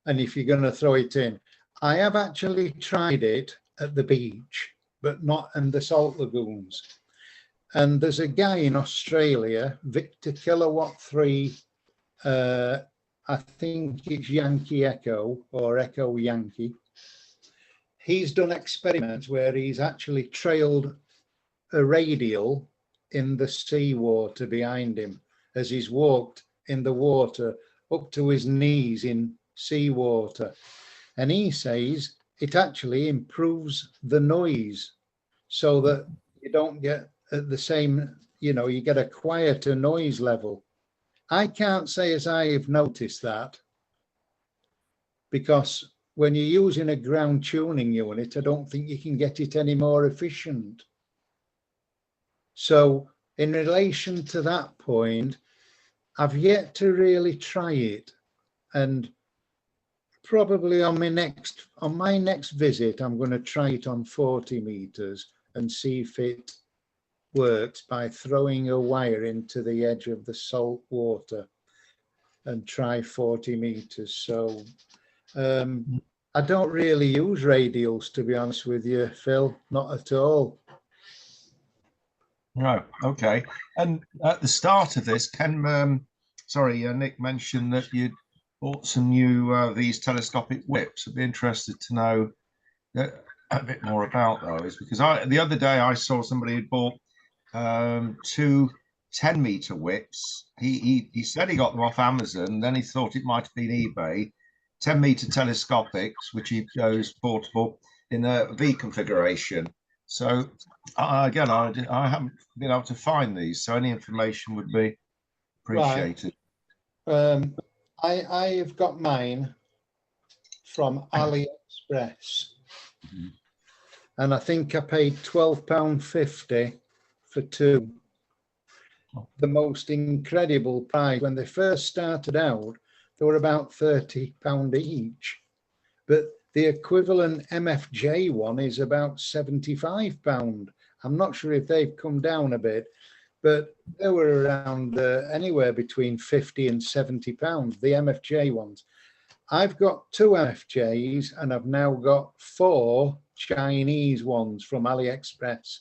and if you're going to throw it in, I have actually tried it at the beach, but not in the salt lagoons. And there's a guy in Australia, Victor Kilowatt 3, I think it's Yankee Echo or Echo Yankee. He's done experiments where he's actually trailed a radial in the seawater behind him as he's walked in the water up to his knees in seawater. And he says it actually improves the noise so that you don't get at the same, you get a quieter noise level. I can't say as I have noticed that, because when you're using a ground tuning unit, I don't think you can get it any more efficient. So in relation to that point, I've yet to really try it, and probably on my next visit, I'm going to try it on 40 meters and see if it works by throwing a wire into the edge of the salt water and try 40 meters. So I don't really use radials, to be honest with you, Phil, not at all. No, okay. And at the start of this, Nick mentioned that you'd bought some new these telescopic whips. I'd be interested to know a bit more about those, because the other day I saw somebody who'd bought two 10-meter whips. He said he got them off Amazon, then he thought it might have been eBay. 10-meter telescopics, which he goes portable in a V configuration. So again, I haven't been able to find these, so any information would be appreciated. Right. I have got mine from AliExpress, and I think I paid £12.50 for two. The most incredible price. When they first started out, they were about £30 each, but the equivalent MFJ one is about £75. I'm not sure if they've come down a bit, but they were around anywhere between £50 and £70, the MFJ ones. I've got two MFJs, and I've now got 4 Chinese ones from AliExpress.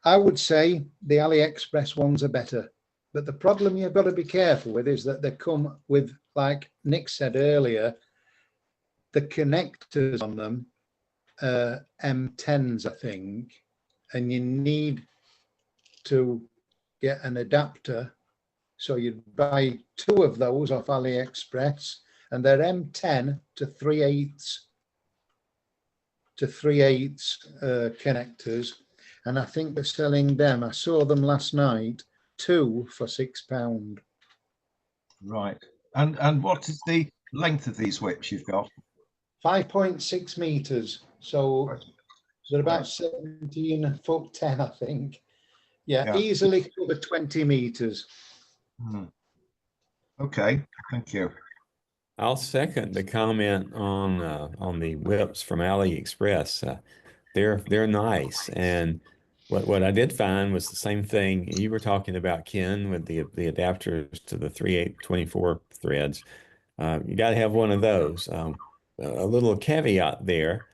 I would say the AliExpress ones are better, but the problem you've got to be careful with is that they come with, like Nick said earlier, the connectors on them, M10s, I think, and you need to get an adapter. So you'd buy 2 of those off AliExpress, and they're M10 to 3/8 connectors. And I think they're selling them. I saw them last night, 2 for £6. Right. And what is the length of these whips you've got? 5.6 meters. So they're about 17 foot 10, I think. Yeah. Easily cover 20 meters. Okay, thank you. I'll second the comment on the whips from AliExpress. They're nice, and what I did find was the same thing you were talking about, Ken, with the adapters to the 3/8/24 threads. You got to have one of those. A little caveat there.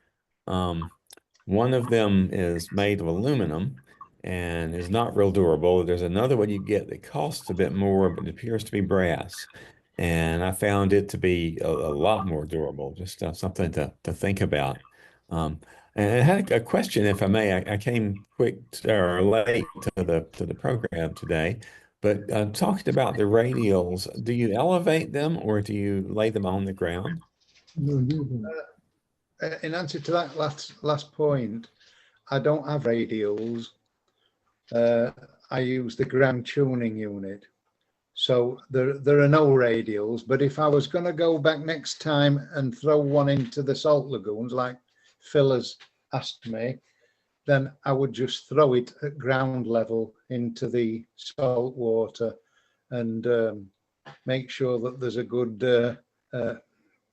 One of them is made of aluminum and is not real durable. There's another one you get that costs a bit more, but it appears to be brass. And I found it to be a lot more durable, just something to think about. And I had a question, if I may. I came quick or late to the program today, but talking about the radials, do you elevate them or do you lay them on the ground? In answer to that last point, I don't have radials. I use the ground tuning unit. So there are no radials, but if I was going to go back next time and throw one into the salt lagoons, like Phil has asked me, then I would just throw it at ground level into the salt water and make sure that there's a good,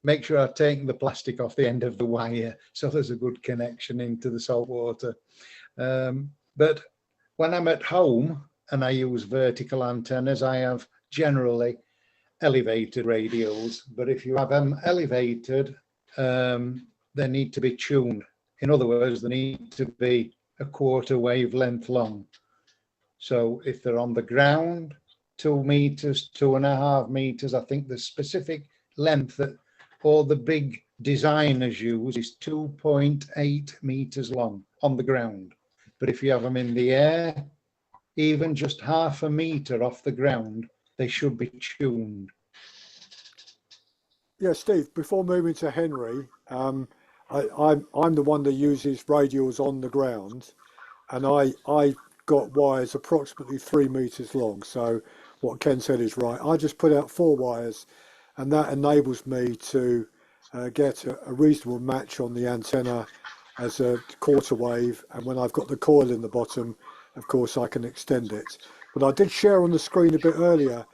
make sure I've taken the plastic off the end of the wire so there's a good connection into the salt water. But when I'm at home, and I use vertical antennas, I have generally elevated radials, but if you have them elevated, they need to be tuned. In other words, they need to be a 1/4 wavelength long. So if they're on the ground, 2 meters, 2.5 meters, I think the specific length that all the big designers use is 2.8 meters long on the ground. But if you have them in the air, even just 1/2 meter off the ground, they should be tuned. Yeah, Steve, before moving to Henry, I'm the one that uses radials on the ground, and I got wires approximately 3 meters long. So what Ken said is right. I just put out 4 wires, and that enables me to get a reasonable match on the antenna as a 1/4 wave, and when I've got the coil in the bottom, of course I can extend it. But I did share on the screen a bit earlier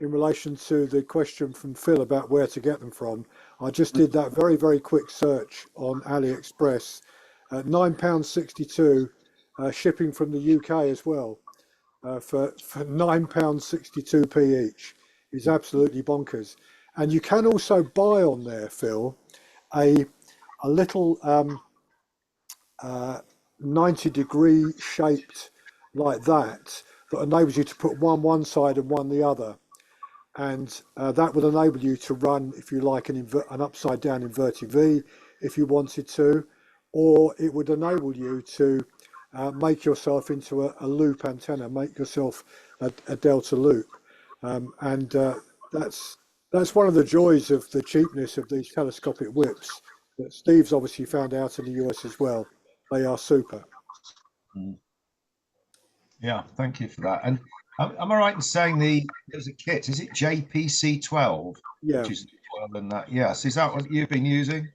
in relation to the question from Phil about where to get them from. I just did that very, very quick search on AliExpress at £9.62, shipping from the UK as well, for £9.62p each is absolutely bonkers. And you can also buy on there, Phil, a little 90-degree shaped like that enables you to put one side and one the other, and that would enable you to run, if you like, an upside down inverted V if you wanted to, or it would enable you to make yourself into a loop antenna, make yourself a delta loop, and that's one of the joys of the cheapness of these telescopic whips that Steve's obviously found out in the US as well. They are super. Yeah, thank you for that. And am I right in saying there's a kit? Is it JPC12? Yeah. Which is than that. Yes. Is that what you've been using?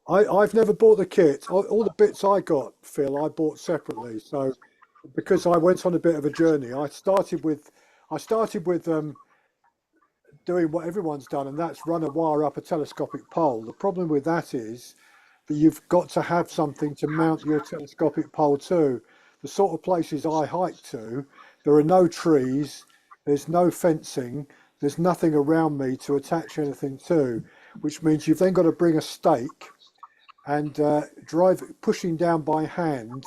I've never bought the kit. All the bits I got, Phil, I bought separately. So because I went on a bit of a journey, I started with doing what everyone's done, and that's run a wire up a telescopic pole. The problem with that is that you've got to have something to mount your telescopic pole to. The sort of places I hike to, there are no trees, there's no fencing, there's nothing around me to attach anything to, which means you've then got to bring a stake and pushing down by hand.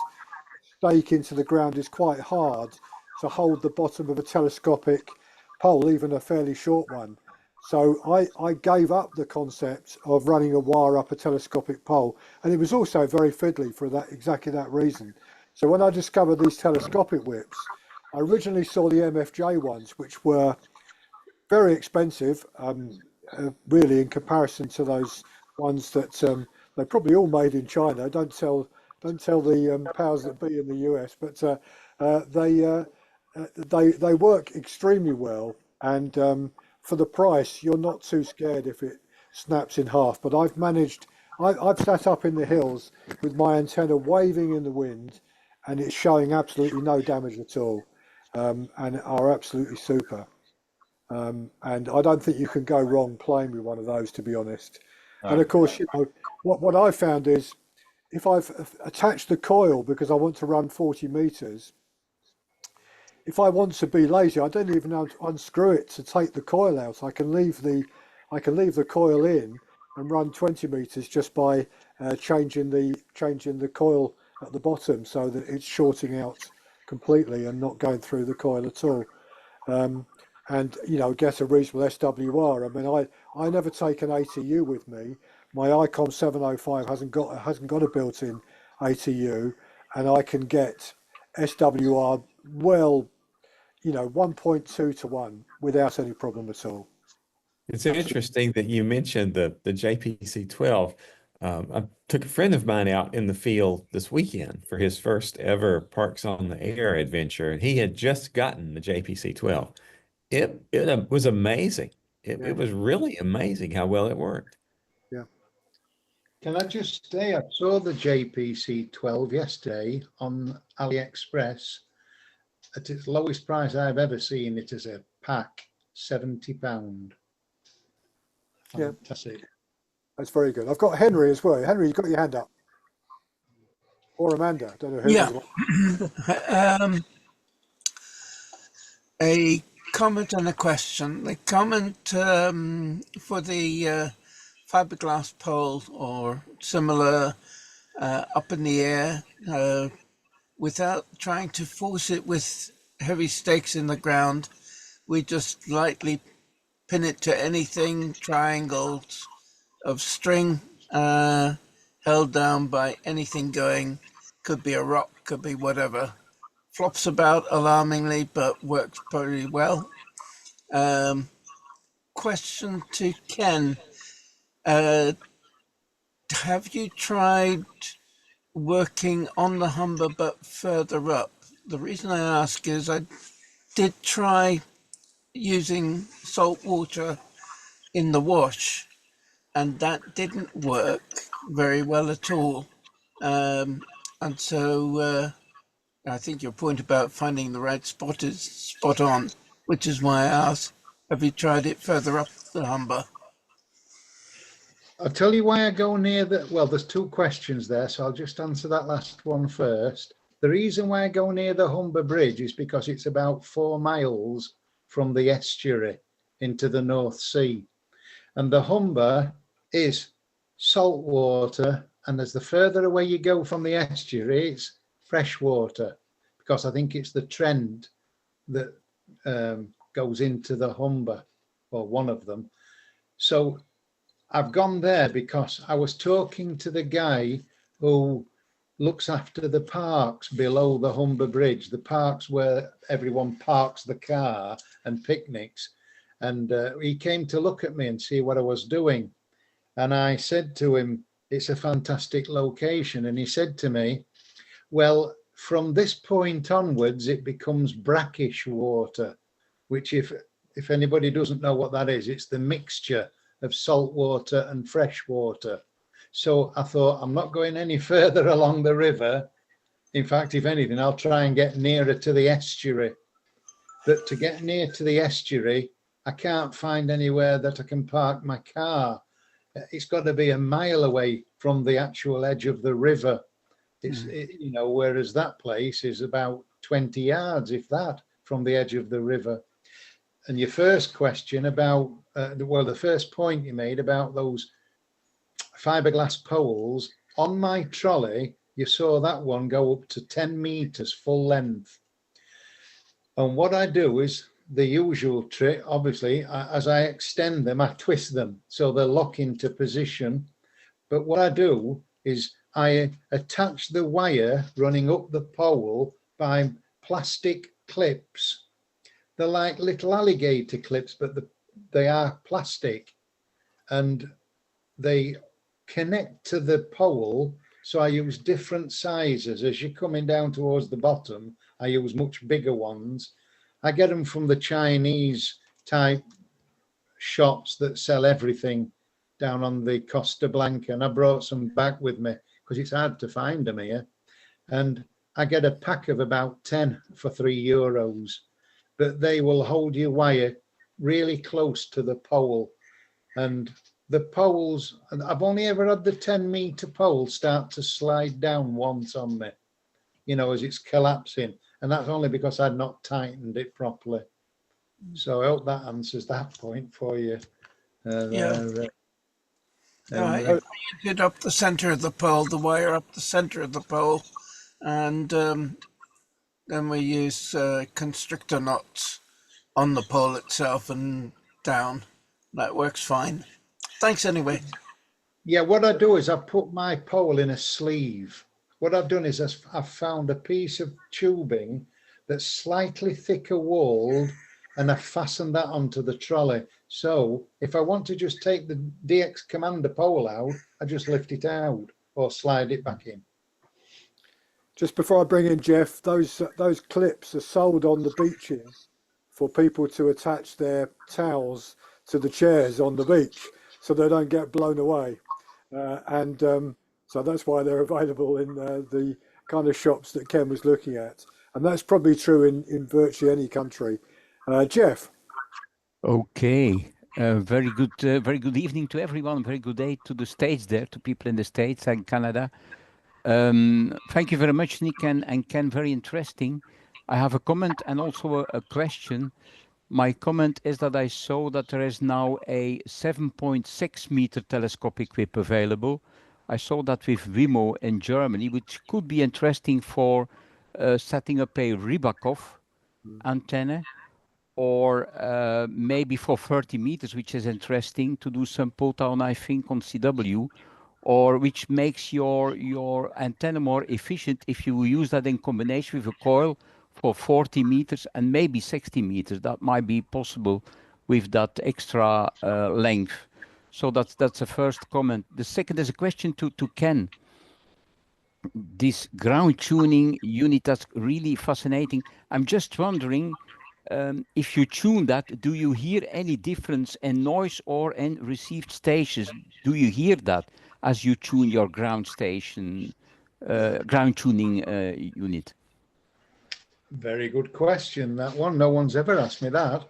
Stake into the ground is quite hard to hold the bottom of a telescopic pole, even a fairly short one. So I gave up the concept of running a wire up a telescopic pole, and it was also very fiddly for exactly that reason. So when I discovered these telescopic whips, I originally saw the MFJ ones, which were very expensive, really, in comparison to those ones that they're probably all made in China. Don't tell the powers that be in the US, but they work extremely well, and for the price, you're not too scared if it snaps in half. But I've sat up in the hills with my antenna waving in the wind, and it's showing absolutely no damage at all, and are absolutely super. And I don't think you can go wrong playing with one of those, to be honest. No. And of course, what I found is if I've attached the coil because I want to run 40 meters, if I want to be lazy, I don't even have to unscrew it to take the coil out. I can leave the coil in and run 20 meters just by changing the coil at the bottom so that it's shorting out completely and not going through the coil at all. And get a reasonable SWR. I mean, I never take an ATU with me. My ICOM 705 hasn't got a built-in ATU, and I can get SWR 1.2 to 1 without any problem at all. It's interesting that you mentioned the JPC-12. I took a friend of mine out in the field this weekend for his first ever Parks on the Air adventure, and he had just gotten the JPC-12. It was amazing. It was really amazing how well it worked. Yeah. Can I just say, I saw the JPC-12 yesterday on AliExpress at its lowest price I've ever seen it as a pack, £70. Yeah. Fantastic. That's very good. I've got Henry as well. Henry, you've got your hand up. Or Amanda. I don't know who. Yeah. A comment and a question. The comment for the fiberglass pole or similar up in the air without trying to force it with heavy stakes in the ground, we just lightly pin it to anything, triangles of string held down by anything going, could be a rock, could be whatever. Flops about alarmingly, but works pretty well. Question to Ken. Have you tried working on the Humber but further up? The reason I ask is I did try using salt water in the wash, and that didn't work very well at all. And so I think your point about finding the right spot is spot on, which is why I asked. have you tried it further up the Humber? I'll tell you why I go near the, well, there's two questions there, so I'll just answer that last one first. The reason why I go near the Humber Bridge is because it's about 4 miles from the estuary into the North Sea. And the Humber is salt water, and as the further away you go from the estuary, it's fresh water, because I think it's the Trent that goes into the Humber, or one of them. So I've gone there because I was talking to the guy who looks after the parks below the Humber Bridge, the parks where everyone parks the car and picnics. And he came to look at me and see what I was doing. And I said to him, it's a fantastic location. And he said to me, well, from this point onwards, it becomes brackish water, which if anybody doesn't know what that is, it's the mixture of salt water and fresh water. So I thought, I'm not going any further along the river. In fact, if anything, I'll try and get nearer to the estuary. But to get near to the estuary, I can't find anywhere that I can park my car. It's got to be a mile away from the actual edge of the river. It's, you know, whereas that place is about 20 yards, if that, from the edge of the river. And your first question about, well, the first point you made about those fiberglass poles, on my trolley, you saw that one go up to 10 meters full length. And what I do is the usual trick, obviously, as I extend them, I twist them so they lock into position. But what I do is I attach the wire running up the pole by plastic clips. They're like little alligator clips, but they are plastic, and they connect to the pole. So I use different sizes. As you're coming down towards the bottom, I use much bigger ones. I get them from the Chinese type shops that sell everything down on the Costa Blanca, and I brought some back with me because it's hard to find them here. And I get a pack of about 10 for €3, but they will hold your wire really close to the pole. And the poles, and I've only ever had the 10-meter pole start to slide down once on me, you know, as it's collapsing. And that's only because I'd not tightened it properly. So I hope that answers that point for you. You did up the center of the pole, the wire up the center of the pole, and then we use constrictor knots on the pole itself and down. That works fine. Thanks anyway. Yeah, what I do is I put my pole in a sleeve. What I've done is I've found a piece of tubing that's slightly thicker walled, and I fastened that onto the trolley. So if I want to just take the DX Commander pole out, I just lift it out or slide it back in. Just before I bring in Jeff, those clips are sold on the beaches for people to attach their towels to the chairs on the beach so they don't get blown away. So that's why they're available in the kind of shops that Ken was looking at. And that's probably true in virtually any country. Jeff. Okay. Very good evening to everyone. Very good day to the States there, to people in the States and Canada. Thank you very much, Nick and Ken. Very interesting. I have a comment and also a question. My comment is that I saw that there is now a 7.6 meter telescopic whip available. I saw that with G4IWO in Germany, which could be interesting for setting up a Rybakov antenna, or maybe for 30 meters, which is interesting to do some pull down, I think, on CW, or which makes your antenna more efficient if you use that in combination with a coil for 40 meters and maybe 60 meters. That might be possible with that extra length. So that's the first comment. The second is a question to Ken. This ground tuning unit, that's really fascinating. I'm just wondering, if you tune that, do you hear any difference in noise or in received stations? Do you hear that as you tune your ground station, ground tuning unit? Very good question, that one. No one's ever asked me that.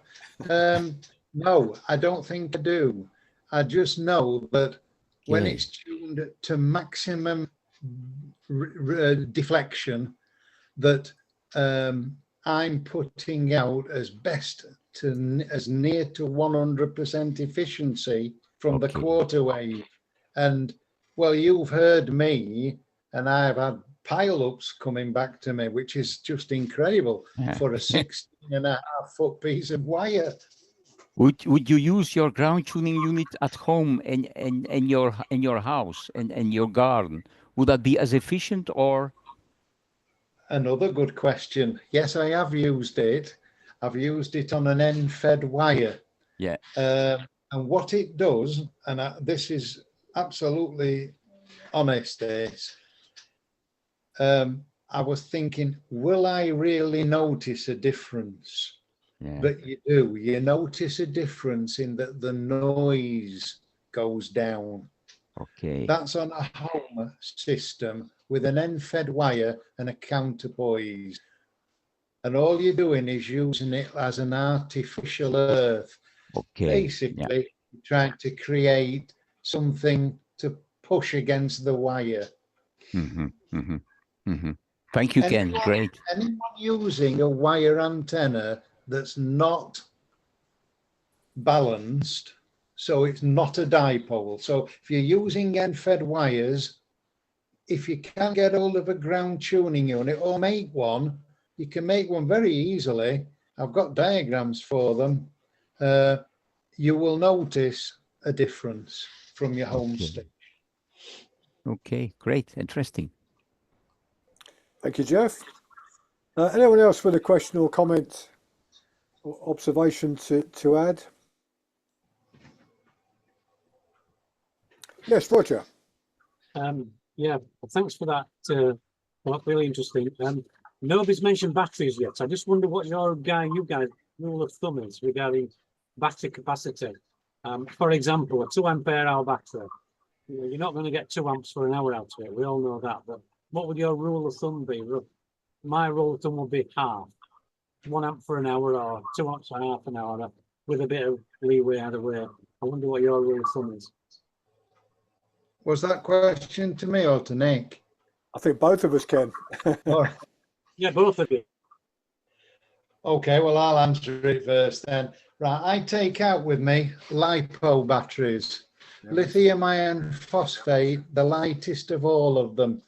No, I don't think I do. I just know that when Okay. it's tuned to maximum deflection, that I'm putting out as best to as near to 100% efficiency from the Okay. quarter wave. And well, you've heard me, and I've had pile-ups coming back to me, which is just incredible Yeah. for a 16.5-foot piece of wire. Would you use your ground tuning unit at home in your house in your garden? Would that be as efficient or? Another good question. Yes, I have used it. I've used it on an end-fed wire. Yeah. And what it does, and this is absolutely honest, is I was thinking, will I really notice a difference? Yeah. But you do. You notice a difference in that the noise goes down. Okay. That's on a home system with an end-fed wire and a counterpoise. And all you're doing is using it as an artificial earth. Okay. Basically, trying to create something to push against the wire. Thank you, Ken. Great. Anyone using a wire antenna that's not balanced, so it's not a dipole. So if you're using end-fed wires, if you can't get hold of a ground tuning unit or make one, you can make one very easily. I've got diagrams for them. You will notice a difference from your home station. Okay, great, interesting. Thank you, Jeff. Anyone else with a question or comment or observation to add? Yes, Roger. Yeah, thanks for that. Really interesting. Nobody's mentioned batteries yet. I just wonder what you guys rule of thumb is regarding battery capacity. For example, a 2 ampere hour battery. You're not going to get 2 amps for an hour out of it. We all know that. But what would your rule of thumb be? My rule of thumb would be half. 1 amp for an hour or 2 amps for half an hour with a bit of leeway either way. I wonder what your rule of thumb is. Was that question to me or to Nick? I think both of us can. Yeah, both of you. Okay, well, I'll answer it first then. Right, I take out with me LiPo batteries, lithium iron phosphate, the lightest of all of them.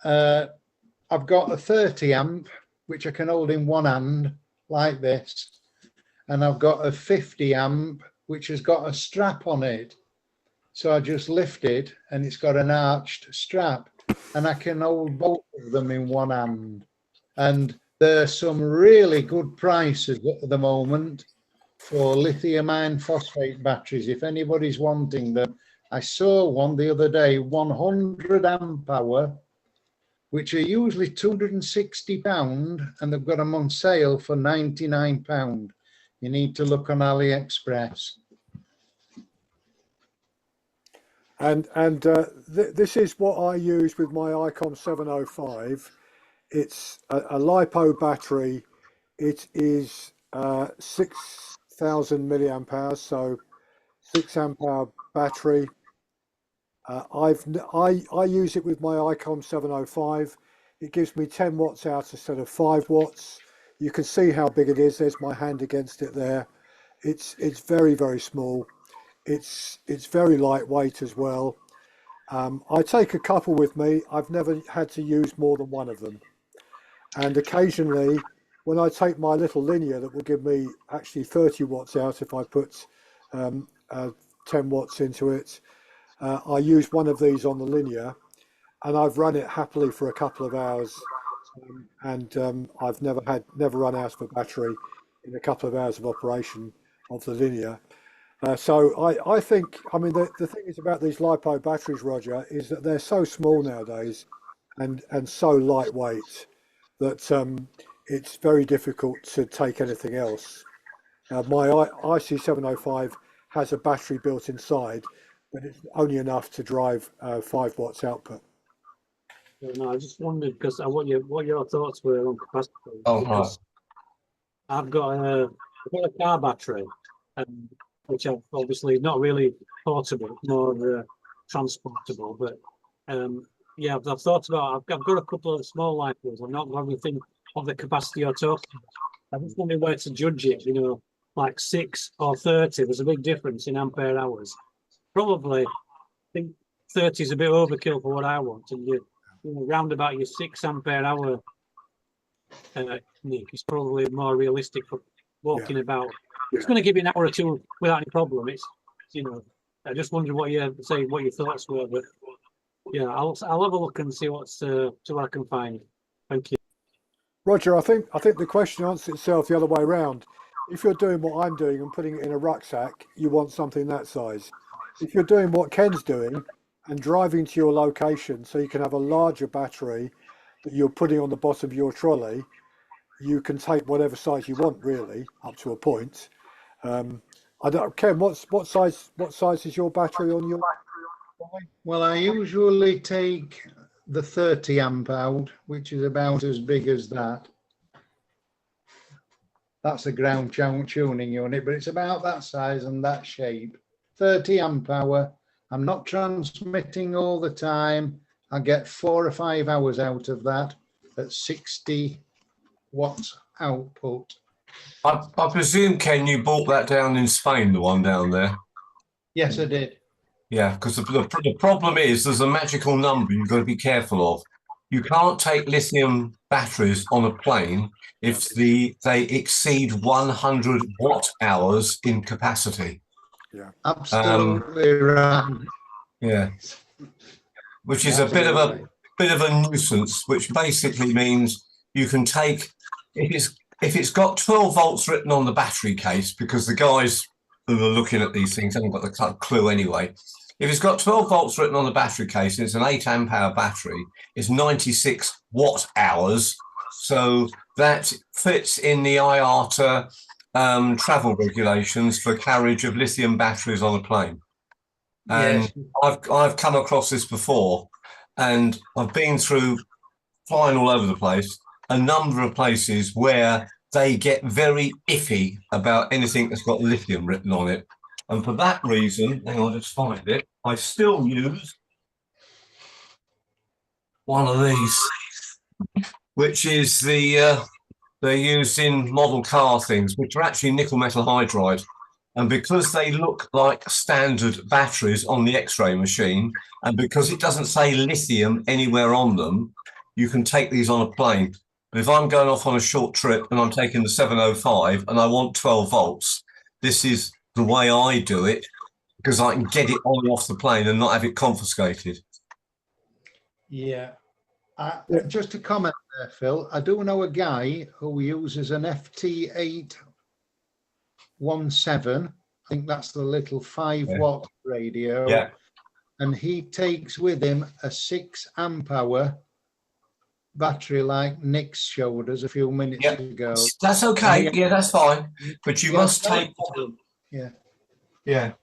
I've got a 30 amp, which I can hold in one hand like this. And I've got a 50 amp, which has got a strap on it. So I just lift it and it's got an arched strap and I can hold both of them in one hand. And there's some really good prices at the moment for lithium iron phosphate batteries. If anybody's wanting them, I saw one the other day, 100 amp hour, which are usually £260, and they've got them on sale for £99. You need to look on AliExpress. And this is what I use with my ICOM 705. It's a LiPo battery. It is 6,000 milliamp hours, so 6 amp hour battery. I use it with my ICOM 705. It gives me 10 watts out instead of 5 watts. You can see how big it is. There's my hand against it there. It's very, very small. It's very lightweight as well. I take a couple with me. I've never had to use more than one of them. And occasionally, when I take my little linear that will give me actually 30 watts out if I put 10 watts into it, I use one of these on the linear, and I've run it happily for a couple of hours, and I've never run out of a battery in a couple of hours of operation of the linear. So I think, I mean, the thing is about these LiPo batteries, Roger, is that they're so small nowadays and so lightweight that it's very difficult to take anything else. My IC705 has a battery built inside, but it's only enough to drive 5 watts output. No, I just wondered because what your thoughts were on capacity. Oh, hi. I've got a car battery, which are obviously not really portable, more transportable. But yeah, I've thought about. I've got a couple of small light bulbs. I'm not going to think of the capacity you're talking about. I just wonder where to judge it. You know, like 6 or 30. There's a big difference in ampere hours. Probably, I think 30 is a bit overkill for what I want. And you know, round about your 6 ampere hour, Nick, is probably more realistic for walking about. It's going to give you an hour or two without any problem. It's, you know, I just wondered what your thoughts were, but yeah, I'll have a look and see what I can find. Thank you. Roger, I think the question answers itself the other way around. If you're doing what I'm doing and putting it in a rucksack, you want something that size. If you're doing what Ken's doing and driving to your location so you can have a larger battery that you're putting on the bottom of your trolley, you can take whatever size you want, really, up to a point. I don't, Ken, what size is your battery on your? Well, I usually take the 30 amp out, which is about as big as that. That's a ground tuning unit, but it's about that size and that shape. 30 amp hour. I'm not transmitting all the time. I get 4 or 5 hours out of that at 60 watts output. I presume, Ken, you bought that down in Spain, the one down there? Yes, I did. Yeah, because the problem is there's a magical number you've got to be careful of. You can't take lithium batteries on a plane if they exceed 100 watt hours in capacity. Yeah, absolutely right. Yeah, which is a bit of a nuisance. Which basically means you can take, if it's got 12 volts written on the battery case, because the guys who are looking at these things haven't got the clue anyway. If it's got 12 volts written on the battery case and it's an 8 amp hour battery, it's 96 watt hours. So that fits in the IATA travel regulations for carriage of lithium batteries on a plane. And Yes. I've come across this before, and I've been through flying all over the place, a number of places where they get very iffy about anything that's got lithium written on it. And for that reason, hang on, I'll just find it, I still use one of these, which is they're used in model car things, which are actually nickel metal hydride. And because they look like standard batteries on the X-ray machine, and because it doesn't say lithium anywhere on them, you can take these on a plane. But if I'm going off on a short trip and I'm taking the 705 and I want 12 volts, this is the way I do it, because I can get it on and off the plane and not have it confiscated. Yeah. Just to comment there, Phil, I do know a guy who uses an FT817. I think that's the little 5 watt radio. Yeah. And he takes with him a 6 amp hour battery like Nick's showed us a few minutes ago. That's okay. Yeah, that's fine. But you must take. Yeah.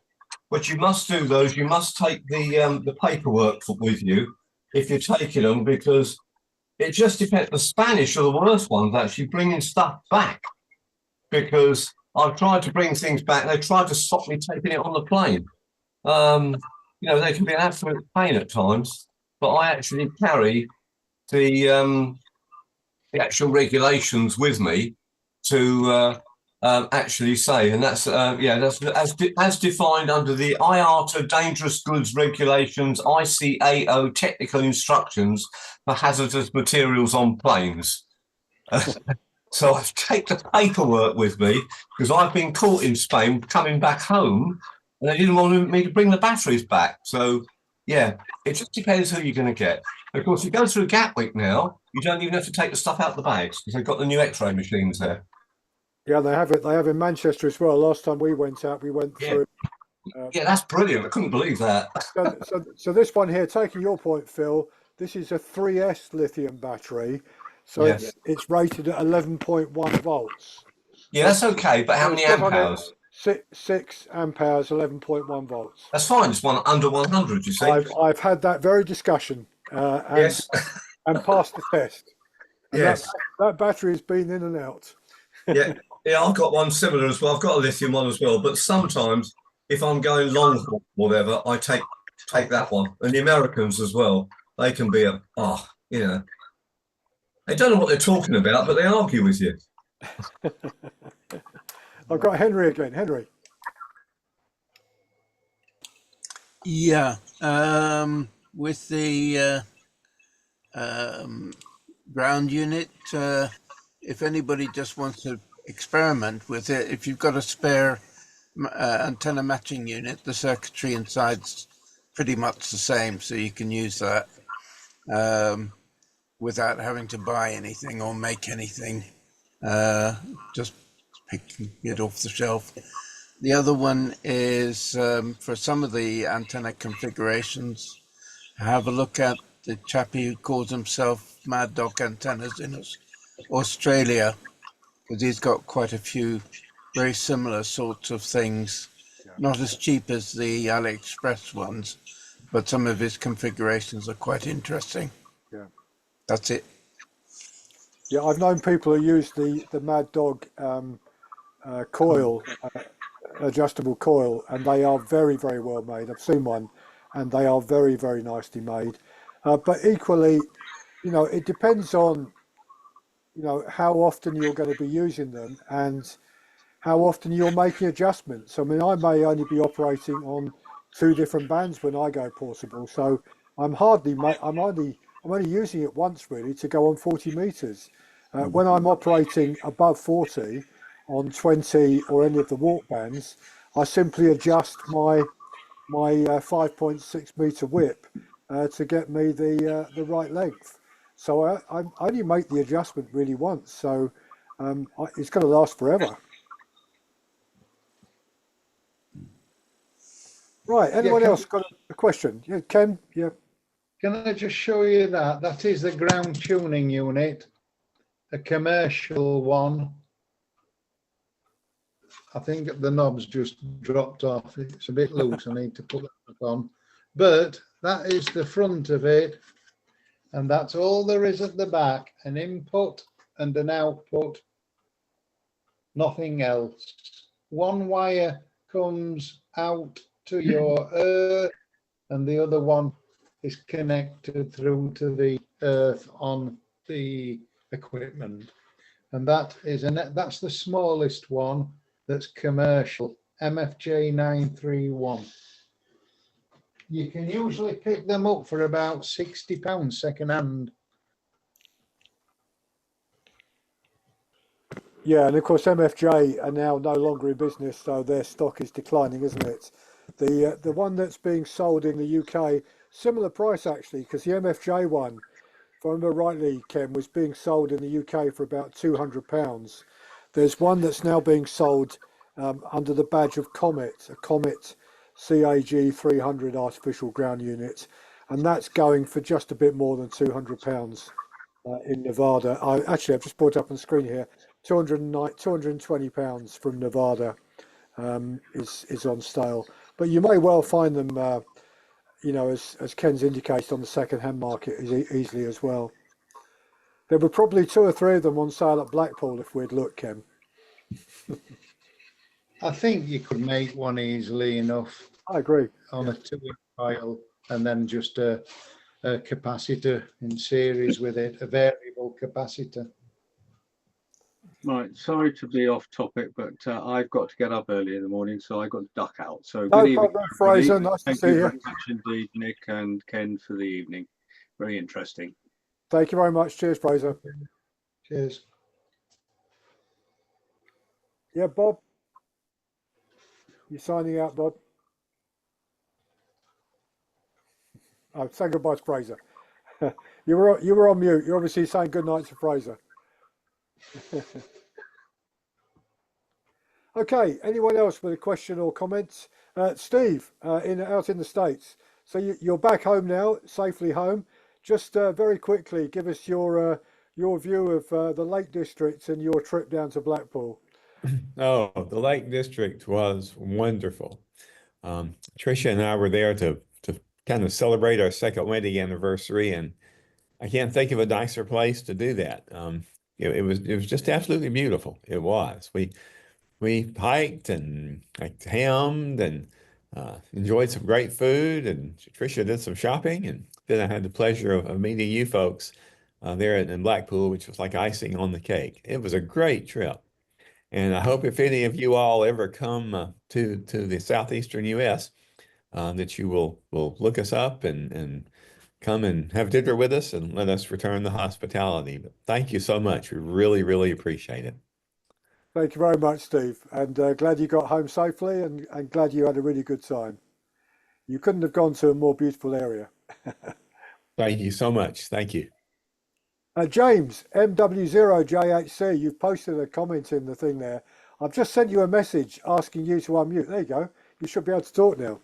What you must do, though, is you must take the paperwork with you if you're taking them, because it just depends. The Spanish are the worst ones, actually, bringing stuff back, because I've tried to bring things back. They tried to stop me taking it on the plane. You know, they can be an absolute pain at times, but I actually carry the actual regulations with me to actually say, and that's that's as defined under the IATA Dangerous Goods Regulations, ICAO Technical Instructions for Hazardous Materials on Planes. So I take the paperwork with me because I've been caught in Spain coming back home, and they didn't want me to bring the batteries back. So yeah, it just depends who you're going to get. Of course, if you go through Gatwick now, you don't even have to take the stuff out of the bags because they've got the new X-ray machines there. Yeah, they have it. They have in Manchester as well. Last time we went out, we went through. Yeah, that's brilliant. I couldn't believe that. So this one here, taking your point, Phil, this is a 3S lithium battery. So it's rated at 11.1 volts. Yeah, that's okay. But how many amp hours? 6 amp hours, 11.1 volts. That's fine. It's under 100, you see. I've had that very discussion and and passed the test. And yes. That battery has been in and out. Yeah. Yeah, I've got one similar as well. I've got a lithium one as well. But sometimes if I'm going long haul, whatever, I take that one. And the Americans as well, they can be they don't know what they're talking about, but they argue with you. I've got Henry again. Henry. Yeah, with the ground unit, if anybody just wants to experiment with it, if you've got a spare antenna matching unit, the circuitry inside's pretty much the same, so you can use that without having to buy anything or make anything, just picking it off the shelf. The other one is for some of the antenna configurations, have a look at the chappie who calls himself Mad Dog Antennas in Australia, because he's got quite a few very similar sorts of things, not as cheap as the AliExpress ones, but some of his configurations are quite interesting. Yeah. That's it. Yeah, I've known people who use the Mad Dog coil, adjustable coil, and they are very, very well made. I've seen one, and they are very, very nicely made. But equally, it depends on, how often you're going to be using them and how often you're making adjustments. I mean, I may only be operating on 2 different bands when I go portable, so I'm only using it once really to go on 40 meters. When I'm operating above 40 on 20 or any of the walk bands, I simply adjust my 5.6 meter whip to get me the right length. So I only make the adjustment really once, so it's going to last forever. Right, anyone else got a question? Yeah, Ken? Yeah. Can I just show you that? That is the ground tuning unit, a commercial one. I think the knob's just dropped off. It's a bit loose. I need to put that back on. But that is the front of it. And that's all there is at the back. An input and an output. Nothing else. One wire comes out to your earth and the other one is connected through to the earth on the equipment. And that's the smallest one that's commercial, MFJ 931. You can usually pick them up for about £60 second hand. Yeah, and of course MFJ are now no longer in business, so their stock is declining, isn't it? The one that's being sold in the UK, similar price actually, because the MFJ one, if I remember rightly, Ken, was being sold in the UK for about £200. There's one that's now being sold under the badge of Comet, a Comet CAG 300 artificial ground unit, and that's going for just a bit more than £200 in Nevada. I've just brought up on the screen here, £220 from Nevada is on sale. But you may well find them, as Ken's indicated, on the second-hand market easily as well. There were probably 2 or 3 of them on sale at Blackpool if we'd looked, Ken. I think you could make one easily enough. I agree. On a 2-inch file, and then just a capacitor in series with it, a variable capacitor. Right, sorry to be off topic, but I've got to get up early in the morning, so I got to duck out. So No good evening, problem, Fraser. Nice to see you. Thank you very much indeed, Nick and Ken, for the evening. Very interesting. Thank you very much. Cheers, Fraser. Cheers. Yeah, Bob. You signing out, Bob? Oh, say goodbye to Fraser. you were on mute. You're obviously saying good night to Fraser. Okay. Anyone else with a question or comments? Steve, out in the States. So you're back home now, safely home. Just very quickly, give us your view of the Lake District and your trip down to Blackpool. Oh, the Lake District was wonderful. Tricia and I were there to kind of celebrate our second wedding anniversary, and I can't think of a nicer place to do that. it was just absolutely beautiful. It was. We hiked and hammed and enjoyed some great food, and Tricia did some shopping, and then I had the pleasure of meeting you folks there in Blackpool, which was like icing on the cake. It was a great trip. And I hope if any of you all ever come to the southeastern U.S., that you will look us up and come and have dinner with us and let us return the hospitality. But thank you so much. We really, really appreciate it. Thank you very much, Steve, and glad you got home safely, and glad you had a really good time. You couldn't have gone to a more beautiful area. Thank you so much. Thank you. James, MW0JHC, you've posted a comment in the thing there. I've just sent you a message asking you to unmute. There you go. You should be able to talk now.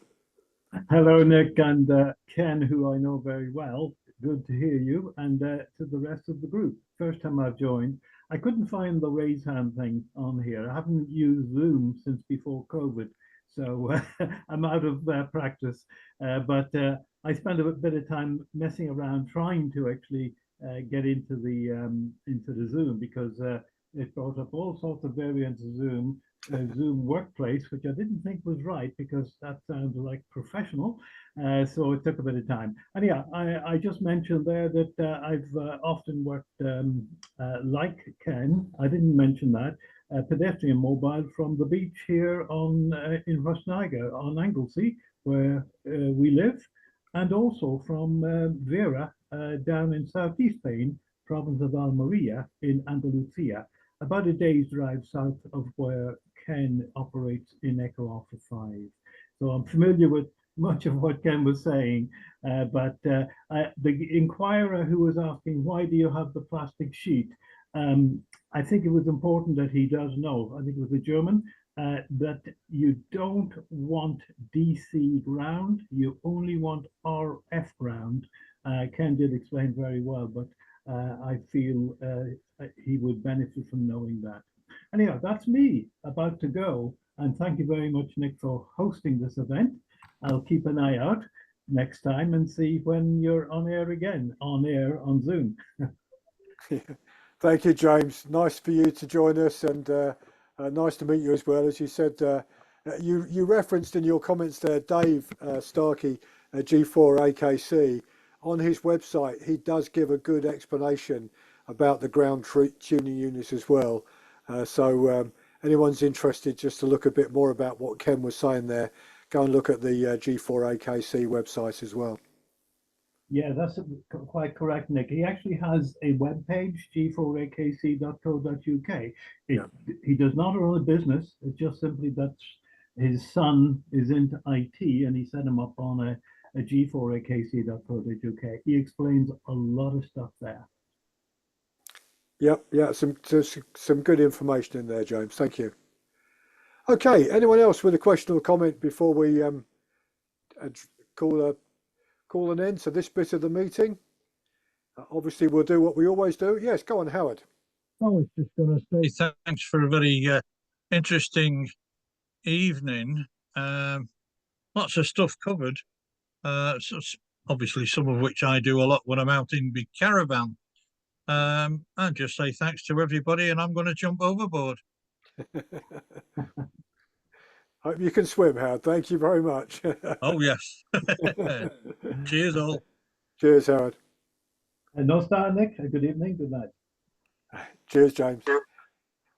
Hello, Nick and Ken, who I know very well. Good to hear you, and to the rest of the group. First time I've joined. I couldn't find the raise hand thing on here. I haven't used Zoom since before COVID, so I'm out of practice. But I spent a bit of time messing around trying to actually get into the Zoom, because it brought up all sorts of variants of Zoom. Zoom Workplace, which I didn't think was right because that sounds like professional. So it took a bit of time. And yeah, I just mentioned there that I've often worked like Ken, I didn't mention that, pedestrian mobile from the beach here in Rosnaga on Anglesey, where we live, and also from Vera down in southeast Spain, province of Almeria in Andalusia, about a day's drive south of where Ken operates in Echo Alpha 5. So I'm familiar with much of what Ken was saying, but the inquirer who was asking, why do you have the plastic sheet? I think it was important that he does know, I think it was a German, that you don't want DC ground, you only want RF ground. Ken did explain very well, but I feel he would benefit from knowing that. Anyhow, that's me about to go. And thank you very much, Nick, for hosting this event. I'll keep an eye out next time and see when you're on air again, on air on Zoom. Thank you, James. Nice for you to join us, and nice to meet you as well. As you said, you referenced in your comments there, Dave Starkey, G4AKC. On his website, he does give a good explanation about the ground tuning units as well. So anyone's interested just to look a bit more about what Ken was saying there, go and look at the G4AKC website as well. Yeah, that's quite correct, Nick. He actually has a web page, g4akc.co.uk. He does not run a business. It's just simply that his son is into IT, and he set him up on a g4akc.co.uk. He explains a lot of stuff there. Yep, yeah, some good information in there, James. Thank you. Okay, anyone else with a question or comment before we call an end to this bit of the meeting? Obviously, we'll do what we always do. Yes, go on, Howard. I was just going to say thanks for a very interesting evening. Lots of stuff covered. So obviously, some of which I do a lot when I'm out in big caravan. And just say thanks to everybody, and I'm going to jump overboard. Hope you can swim, Howard. Thank you very much. Oh, yes. Cheers, all. Cheers, Howard. And no start, Nick. Good evening. Good night. Cheers, James.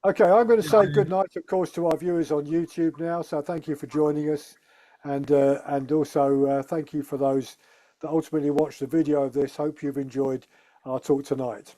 Okay, I'm going to say good night, of course, to our viewers on YouTube now. So thank you for joining us. And also thank you for those that ultimately watched the video of this. Hope you've enjoyed our talk tonight.